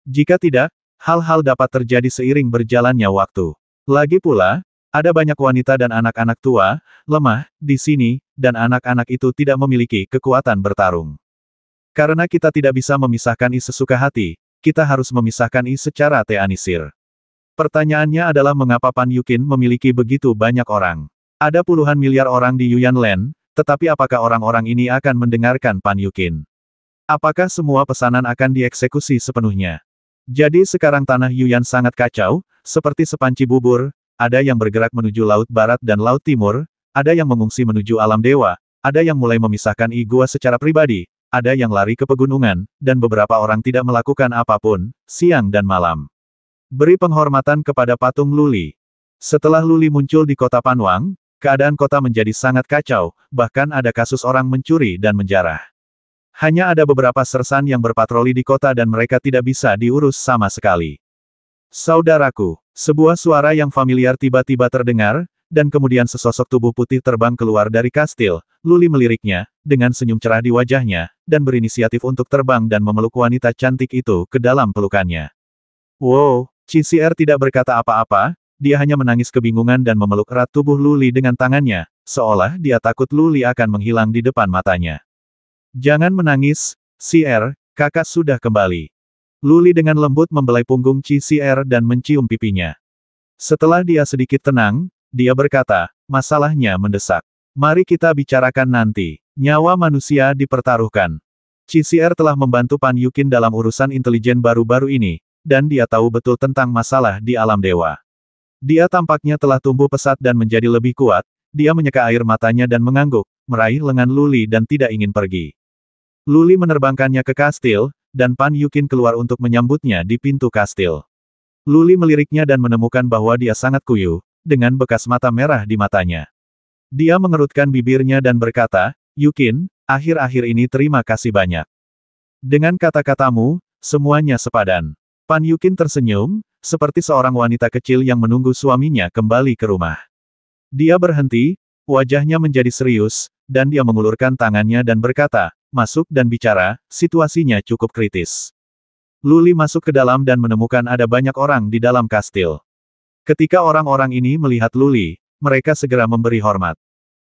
Jika tidak, hal-hal dapat terjadi seiring berjalannya waktu. Lagi pula, ada banyak wanita dan anak-anak tua, lemah, di sini, dan anak-anak itu tidak memiliki kekuatan bertarung. Karena kita tidak bisa memisahkan sesuka hati, kita harus memisahkan secara teanisir. Pertanyaannya adalah mengapa Pan Yukin memiliki begitu banyak orang? Ada puluhan miliar orang di Yuanland, tetapi apakah orang-orang ini akan mendengarkan Pan Yukin? Apakah semua pesanan akan dieksekusi sepenuhnya? Jadi sekarang tanah Yuan sangat kacau, seperti sepanci bubur, ada yang bergerak menuju Laut Barat dan Laut Timur, ada yang mengungsi menuju alam dewa, ada yang mulai memisahkan gua secara pribadi, ada yang lari ke pegunungan, dan beberapa orang tidak melakukan apapun, siang dan malam. Beri penghormatan kepada patung Luli. Setelah Luli muncul di kota Panwang, keadaan kota menjadi sangat kacau, bahkan ada kasus orang mencuri dan menjarah. Hanya ada beberapa sersan yang berpatroli di kota dan mereka tidak bisa diurus sama sekali. Saudaraku, sebuah suara yang familiar tiba-tiba terdengar, dan kemudian sesosok tubuh putih terbang keluar dari kastil. Luli meliriknya, dengan senyum cerah di wajahnya, dan berinisiatif untuk terbang dan memeluk wanita cantik itu ke dalam pelukannya. Wow, CCR tidak berkata apa-apa, dia hanya menangis kebingungan dan memeluk erat tubuh Luli dengan tangannya, seolah dia takut Luli akan menghilang di depan matanya. Jangan menangis, CR, kakak sudah kembali. Luli dengan lembut membelai punggung CR dan mencium pipinya. Setelah dia sedikit tenang, dia berkata, masalahnya mendesak. Mari kita bicarakan nanti. Nyawa manusia dipertaruhkan. CR telah membantu Pan Yukin dalam urusan intelijen baru-baru ini, dan dia tahu betul tentang masalah di alam dewa. Dia tampaknya telah tumbuh pesat dan menjadi lebih kuat, dia menyeka air matanya dan mengangguk, meraih lengan Luli dan tidak ingin pergi. Luli menerbangkannya ke kastil, dan Pan Yukin keluar untuk menyambutnya di pintu kastil. Luli meliriknya dan menemukan bahwa dia sangat kuyuh, dengan bekas mata merah di matanya. Dia mengerutkan bibirnya dan berkata, Yukin, akhir-akhir ini terima kasih banyak. Dengan kata-katamu, semuanya sepadan. Pan Yukin tersenyum, seperti seorang wanita kecil yang menunggu suaminya kembali ke rumah. Dia berhenti, wajahnya menjadi serius, dan dia mengulurkan tangannya dan berkata, masuk dan bicara, situasinya cukup kritis. Luli masuk ke dalam dan menemukan ada banyak orang di dalam kastil. Ketika orang-orang ini melihat Luli, mereka segera memberi hormat.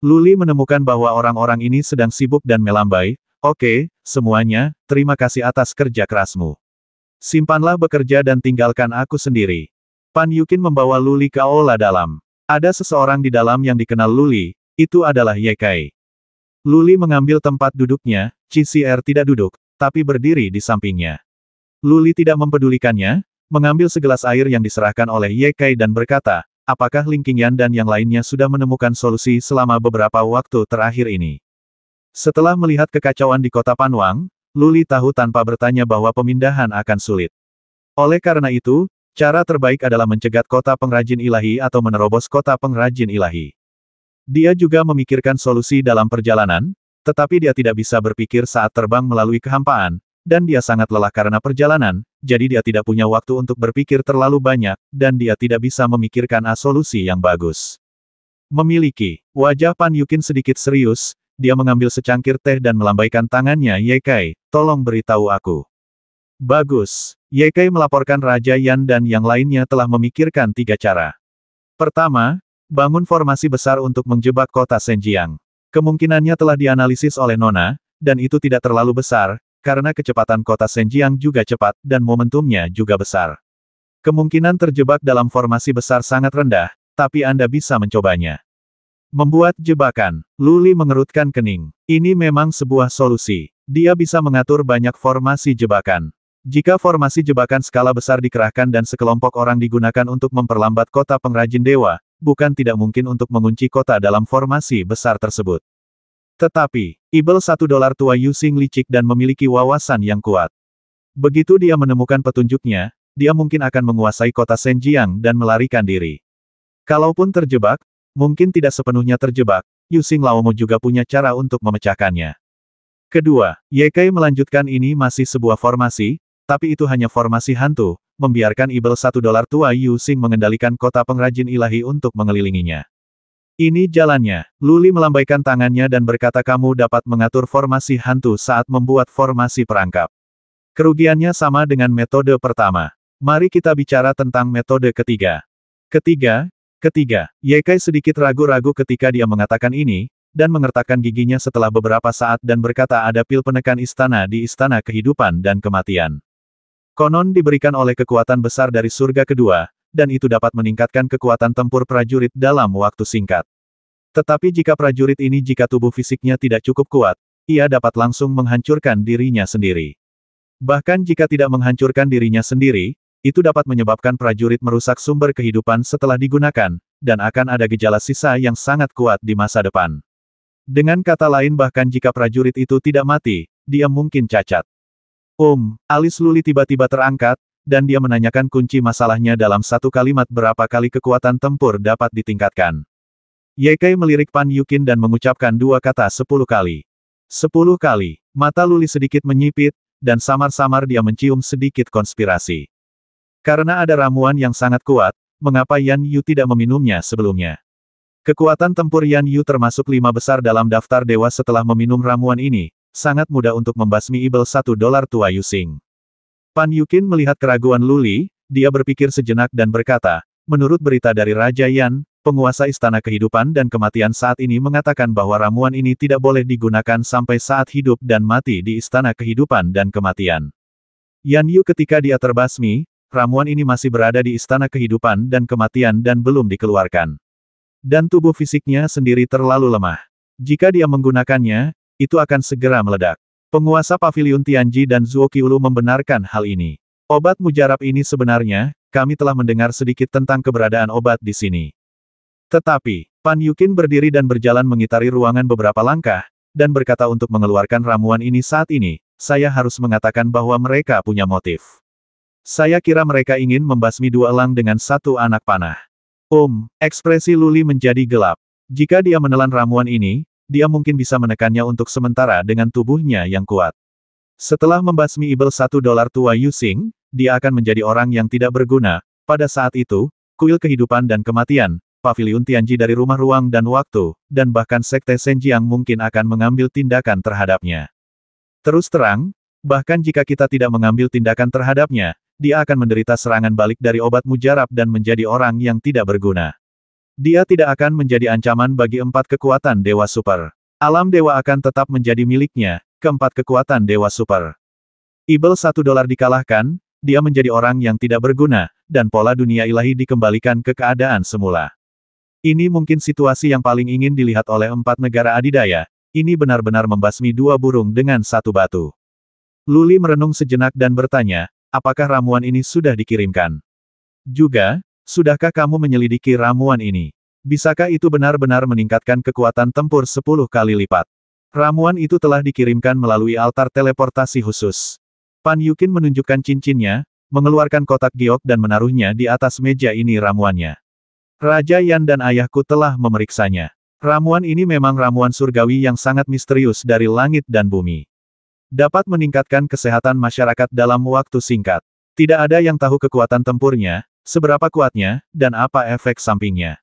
Luli menemukan bahwa orang-orang ini sedang sibuk dan melambai. Oke, semuanya, terima kasih atas kerja kerasmu. Simpanlah bekerja dan tinggalkan aku sendiri. Pan Yukin membawa Luli ke aula dalam. Ada seseorang di dalam yang dikenal Luli, itu adalah Ye Kai. Luli mengambil tempat duduknya, CR tidak duduk, tapi berdiri di sampingnya. Luli tidak mempedulikannya, mengambil segelas air yang diserahkan oleh Ye Kai dan berkata, apakah Ling Qingyan dan yang lainnya sudah menemukan solusi selama beberapa waktu terakhir ini? Setelah melihat kekacauan di kota Panwang, Luli tahu tanpa bertanya bahwa pemindahan akan sulit. Oleh karena itu, cara terbaik adalah mencegat kota pengrajin ilahi atau menerobos kota pengrajin ilahi. Dia juga memikirkan solusi dalam perjalanan, tetapi dia tidak bisa berpikir saat terbang melalui kehampaan, dan dia sangat lelah karena perjalanan, jadi dia tidak punya waktu untuk berpikir terlalu banyak, dan dia tidak bisa memikirkan solusi yang bagus. Memiliki wajah Pan Yukin sedikit serius, dia mengambil secangkir teh dan melambaikan tangannya. Ye Kai, tolong beritahu aku. Bagus. Ye Kai melaporkan Raja Yan dan yang lainnya telah memikirkan 3 cara. Pertama, bangun formasi besar untuk menjebak kota Senjiang. Kemungkinannya telah dianalisis oleh Nona, dan itu tidak terlalu besar, karena kecepatan kota Senjiang juga cepat, dan momentumnya juga besar. Kemungkinan terjebak dalam formasi besar sangat rendah, tapi Anda bisa mencobanya. Membuat jebakan. Luli mengerutkan kening. Ini memang sebuah solusi. Dia bisa mengatur banyak formasi jebakan. Jika formasi jebakan skala besar dikerahkan dan sekelompok orang digunakan untuk memperlambat kota pengrajin dewa, bukan tidak mungkin untuk mengunci kota dalam formasi besar tersebut. Tetapi, Ibel $1 tua Yusing licik dan memiliki wawasan yang kuat. Begitu dia menemukan petunjuknya, dia mungkin akan menguasai kota Senjiang dan melarikan diri. Kalaupun terjebak, mungkin tidak sepenuhnya terjebak, Yusing Laomo juga punya cara untuk memecahkannya. Kedua, Ye Kai melanjutkan ini masih sebuah formasi, tapi itu hanya formasi hantu, membiarkan Ibel $1 tua Yusing mengendalikan kota pengrajin ilahi untuk mengelilinginya. Ini jalannya. Luli melambaikan tangannya dan berkata kamu dapat mengatur formasi hantu saat membuat formasi perangkap. Kerugiannya sama dengan metode pertama. Mari kita bicara tentang metode ketiga. Ketiga, Ye Kai sedikit ragu-ragu ketika dia mengatakan ini, dan mengertakkan giginya setelah beberapa saat dan berkata ada pil penekan istana di istana kehidupan dan kematian. Konon diberikan oleh kekuatan besar dari surga kedua, dan itu dapat meningkatkan kekuatan tempur prajurit dalam waktu singkat. Tetapi jika prajurit ini jika tubuh fisiknya tidak cukup kuat, ia dapat langsung menghancurkan dirinya sendiri. Bahkan jika tidak menghancurkan dirinya sendiri, itu dapat menyebabkan prajurit merusak sumber kehidupan setelah digunakan, dan akan ada gejala sisa yang sangat kuat di masa depan. Dengan kata lain bahkan jika prajurit itu tidak mati, dia mungkin cacat. Alis Luli tiba-tiba terangkat, dan dia menanyakan kunci masalahnya dalam satu kalimat berapa kali kekuatan tempur dapat ditingkatkan. Ye Kai melirik Pan Yuqin dan mengucapkan dua kata 10 kali. 10 kali. Mata Luli sedikit menyipit, dan samar-samar dia mencium sedikit konspirasi. Karena ada ramuan yang sangat kuat, mengapa Yan Yu tidak meminumnya sebelumnya? Kekuatan tempur Yan Yu termasuk 5 besar dalam daftar dewa setelah meminum ramuan ini. Sangat mudah untuk membasmi Ibel $1 tua Yusing. Pan Yuqin melihat keraguan Luli, dia berpikir sejenak dan berkata, menurut berita dari Raja Yan, penguasa istana kehidupan dan kematian saat ini mengatakan bahwa ramuan ini tidak boleh digunakan sampai saat hidup dan mati di istana kehidupan dan kematian. Yan Yu ketika dia terbasmi, ramuan ini masih berada di istana kehidupan dan kematian dan belum dikeluarkan. Dan tubuh fisiknya sendiri terlalu lemah. Jika dia menggunakannya, itu akan segera meledak. Penguasa Paviliun Tianji dan Zuo Qiulu membenarkan hal ini. Obat mujarab ini sebenarnya, kami telah mendengar sedikit tentang keberadaan obat di sini. Tetapi, Pan Yuqin berdiri dan berjalan mengitari ruangan beberapa langkah, dan berkata untuk mengeluarkan ramuan ini saat ini, saya harus mengatakan bahwa mereka punya motif. Saya kira mereka ingin membasmi 2 elang dengan 1 anak panah. Ekspresi Luli menjadi gelap. Jika dia menelan ramuan ini, dia mungkin bisa menekannya untuk sementara dengan tubuhnya yang kuat. Setelah membasmi Ibel $1 tua Yusing, dia akan menjadi orang yang tidak berguna. Pada saat itu, kuil kehidupan dan kematian, Paviliun Tianji dari rumah ruang dan waktu, dan bahkan Sekte Senjiang mungkin akan mengambil tindakan terhadapnya. Terus terang, bahkan jika kita tidak mengambil tindakan terhadapnya, dia akan menderita serangan balik dari obat mujarab dan menjadi orang yang tidak berguna. Dia tidak akan menjadi ancaman bagi 4 kekuatan Dewa Super. Alam Dewa akan tetap menjadi miliknya, keempat kekuatan Dewa Super. Ibel $1 dikalahkan, dia menjadi orang yang tidak berguna, dan pola dunia ilahi dikembalikan ke keadaan semula. Ini mungkin situasi yang paling ingin dilihat oleh 4 negara adidaya, ini benar-benar membasmi 2 burung dengan 1 batu. Luli merenung sejenak dan bertanya, apakah ramuan ini sudah dikirimkan? Juga, sudahkah kamu menyelidiki ramuan ini? Bisakah itu benar-benar meningkatkan kekuatan tempur 10 kali lipat? Ramuan itu telah dikirimkan melalui altar teleportasi khusus. Pan Yuqin menunjukkan cincinnya, mengeluarkan kotak giok dan menaruhnya di atas meja ini ramuannya. Raja Yan dan ayahku telah memeriksanya. Ramuan ini memang ramuan surgawi yang sangat misterius dari langit dan bumi. Dapat meningkatkan kesehatan masyarakat dalam waktu singkat. Tidak ada yang tahu kekuatan tempurnya, seberapa kuatnya, dan apa efek sampingnya.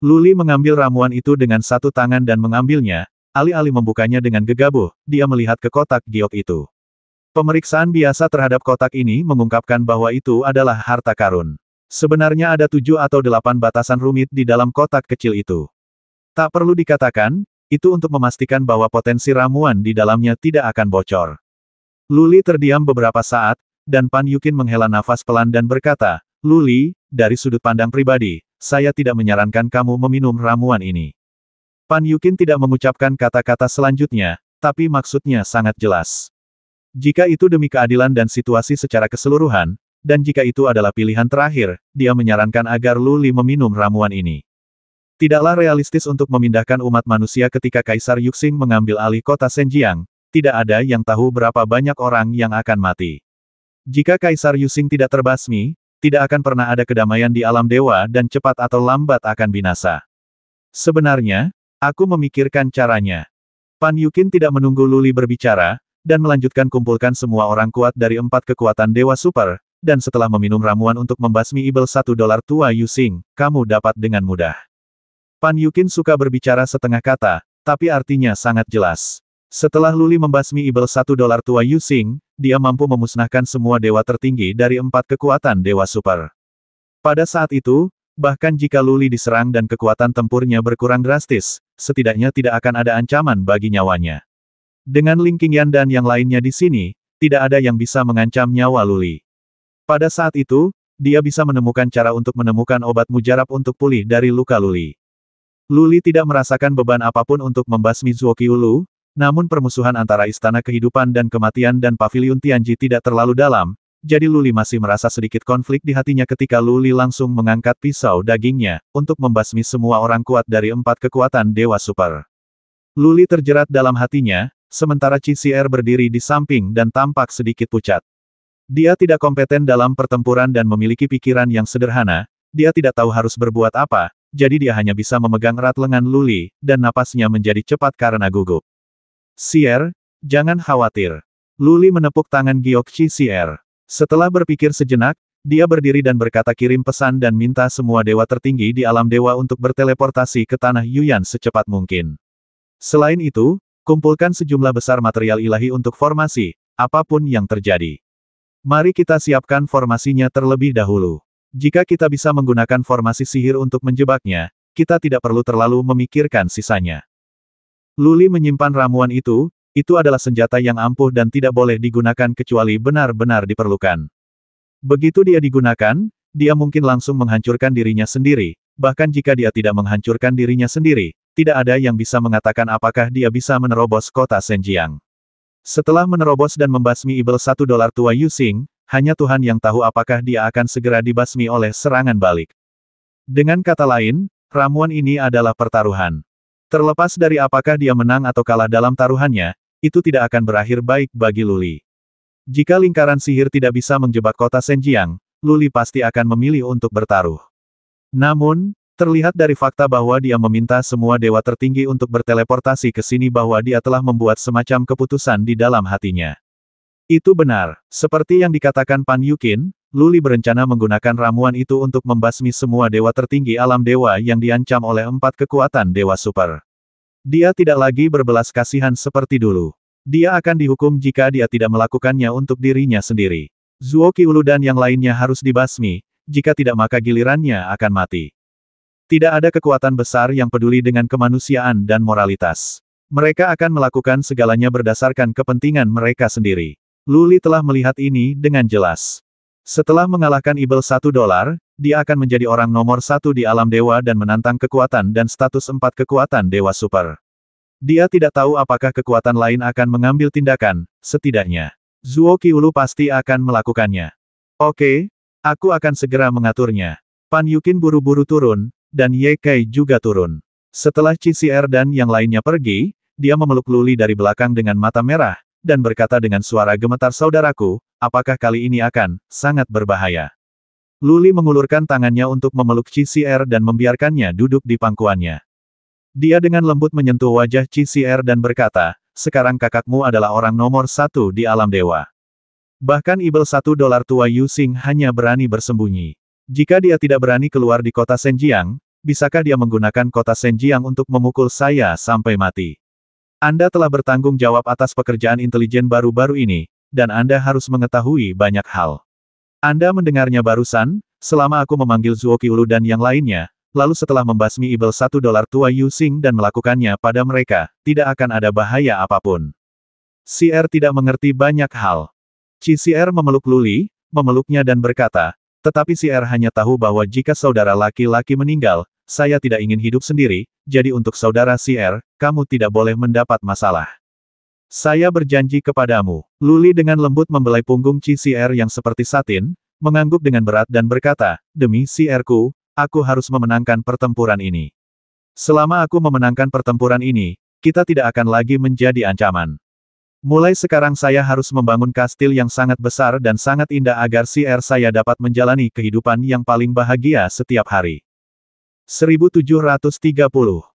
Luli mengambil ramuan itu dengan 1 tangan dan mengambilnya, alih-alih membukanya dengan gegabah, dia melihat ke kotak giok itu. Pemeriksaan biasa terhadap kotak ini mengungkapkan bahwa itu adalah harta karun. Sebenarnya ada 7 atau 8 batasan rumit di dalam kotak kecil itu. Tak perlu dikatakan, itu untuk memastikan bahwa potensi ramuan di dalamnya tidak akan bocor. Luli terdiam beberapa saat, dan Pan Yuqin menghela nafas pelan dan berkata, Luli, dari sudut pandang pribadi, saya tidak menyarankan kamu meminum ramuan ini. Pan Yuqin tidak mengucapkan kata-kata selanjutnya, tapi maksudnya sangat jelas. Jika itu demi keadilan dan situasi secara keseluruhan, dan jika itu adalah pilihan terakhir, dia menyarankan agar Lu Li meminum ramuan ini. Tidaklah realistis untuk memindahkan umat manusia ketika Kaisar Yuxing mengambil alih kota Zhenjiang. Tidak ada yang tahu berapa banyak orang yang akan mati. Jika Kaisar Yuxing tidak terbasmi, tidak akan pernah ada kedamaian di alam dewa dan cepat atau lambat akan binasa. Sebenarnya, aku memikirkan caranya. Pan Yuqin tidak menunggu Lu Li berbicara, dan melanjutkan kumpulkan semua orang kuat dari 4 kekuatan Dewa Super, dan setelah meminum ramuan untuk membasmi ibel $1 tua Yuxing, kamu dapat dengan mudah. Pan Yuqin suka berbicara setengah kata, tapi artinya sangat jelas. Setelah Lu Li membasmi ibel $1 tua Yuxing, dia mampu memusnahkan semua dewa tertinggi dari 4 kekuatan Dewa Super. Pada saat itu, bahkan jika Lu Li diserang dan kekuatan tempurnya berkurang drastis, setidaknya tidak akan ada ancaman bagi nyawanya. Dengan Ling Qingyan dan yang lainnya di sini, tidak ada yang bisa mengancam nyawa Lu Li. Pada saat itu, dia bisa menemukan cara untuk menemukan obat mujarab untuk pulih dari luka Lu Li. Lu Li tidak merasakan beban apapun untuk membasmi Zuo Qiulu, namun permusuhan antara Istana Kehidupan dan Kematian dan Paviliun Tianji tidak terlalu dalam, jadi Lu Li masih merasa sedikit konflik di hatinya ketika Lu Li langsung mengangkat pisau dagingnya, untuk membasmi semua orang kuat dari 4 kekuatan Dewa Super. Lu Li terjerat dalam hatinya, sementara Qi Xi'er berdiri di samping dan tampak sedikit pucat. Dia tidak kompeten dalam pertempuran dan memiliki pikiran yang sederhana, dia tidak tahu harus berbuat apa, jadi dia hanya bisa memegang erat lengan Lu Li, dan napasnya menjadi cepat karena gugup. Xi'er, jangan khawatir. Lu Li menepuk tangan giok Qi Xi'er. Setelah berpikir sejenak, dia berdiri dan berkata kirim pesan dan minta semua dewa tertinggi di alam dewa untuk berteleportasi ke tanah Yuyan secepat mungkin. Selain itu, kumpulkan sejumlah besar material ilahi untuk formasi, apapun yang terjadi. Mari kita siapkan formasinya terlebih dahulu. Jika kita bisa menggunakan formasi sihir untuk menjebaknya, kita tidak perlu terlalu memikirkan sisanya. Lu Li menyimpan ramuan itu adalah senjata yang ampuh dan tidak boleh digunakan kecuali benar-benar diperlukan. Begitu dia digunakan, dia mungkin langsung menghancurkan dirinya sendiri, bahkan jika dia tidak menghancurkan dirinya sendiri, tidak ada yang bisa mengatakan apakah dia bisa menerobos kota Zhenjiang. Setelah menerobos dan membasmi ibel $1 tua Yuxing, hanya Tuhan yang tahu apakah dia akan segera dibasmi oleh serangan balik. Dengan kata lain, ramuan ini adalah pertaruhan. Terlepas dari apakah dia menang atau kalah dalam taruhannya, itu tidak akan berakhir baik bagi Lu Li. Jika lingkaran sihir tidak bisa menjebak kota Zhenjiang, Lu Li pasti akan memilih untuk bertaruh. Namun, terlihat dari fakta bahwa dia meminta semua dewa tertinggi untuk berteleportasi ke sini bahwa dia telah membuat semacam keputusan di dalam hatinya. Itu benar, seperti yang dikatakan Pan Yuqin, Lu Li berencana menggunakan ramuan itu untuk membasmi semua dewa tertinggi alam dewa yang diancam oleh 4 kekuatan Dewa Super. Dia tidak lagi berbelas kasihan seperti dulu. Dia akan dihukum jika dia tidak melakukannya untuk dirinya sendiri. Zuo Qiulu dan yang lainnya harus dibasmi, jika tidak maka gilirannya akan mati. Tidak ada kekuatan besar yang peduli dengan kemanusiaan dan moralitas. Mereka akan melakukan segalanya berdasarkan kepentingan mereka sendiri. Lu Li telah melihat ini dengan jelas. Setelah mengalahkan ibel $1, dia akan menjadi orang nomor 1 di alam dewa dan menantang kekuatan dan status 4 kekuatan Dewa Super. Dia tidak tahu apakah kekuatan lain akan mengambil tindakan, setidaknya. Zuo Qiulu pasti akan melakukannya. Oke, aku akan segera mengaturnya. Pan Yuqin buru-buru turun, dan Ye Kai juga turun. Setelah Qi Xi'er dan yang lainnya pergi, dia memeluk Lu Li dari belakang dengan mata merah, dan berkata dengan suara gemetar, saudaraku, apakah kali ini akan sangat berbahaya? Lu Li mengulurkan tangannya untuk memeluk Qi Xi'er dan membiarkannya duduk di pangkuannya. Dia dengan lembut menyentuh wajah Qi Xi'er dan berkata, sekarang kakakmu adalah orang nomor 1 di alam dewa. Bahkan ibel $1 tua Yuxing hanya berani bersembunyi. Jika dia tidak berani keluar di kota Zhenjiang, bisakah dia menggunakan kota Zhenjiang untuk memukul saya sampai mati? Anda telah bertanggung jawab atas pekerjaan intelijen baru-baru ini, dan Anda harus mengetahui banyak hal. Anda mendengarnya barusan, selama aku memanggil Zuo Qiulu dan yang lainnya, lalu setelah membasmi ibel $1 tua Yuxing dan melakukannya pada mereka, tidak akan ada bahaya apapun. Xi'er tidak mengerti banyak hal. Qi Xi'er memeluk Lu Li, memeluknya dan berkata, tetapi Xi'er hanya tahu bahwa jika saudara laki-laki meninggal, saya tidak ingin hidup sendiri, jadi untuk saudara Xi'er, kamu tidak boleh mendapat masalah. Saya berjanji kepadamu. Luli dengan lembut membelai punggung CR yang seperti satin, mengangguk dengan berat dan berkata, demi CR-ku, aku harus memenangkan pertempuran ini. Selama aku memenangkan pertempuran ini, kita tidak akan lagi menjadi ancaman. Mulai sekarang saya harus membangun kastil yang sangat besar dan sangat indah agar CR saya dapat menjalani kehidupan yang paling bahagia setiap hari. 1730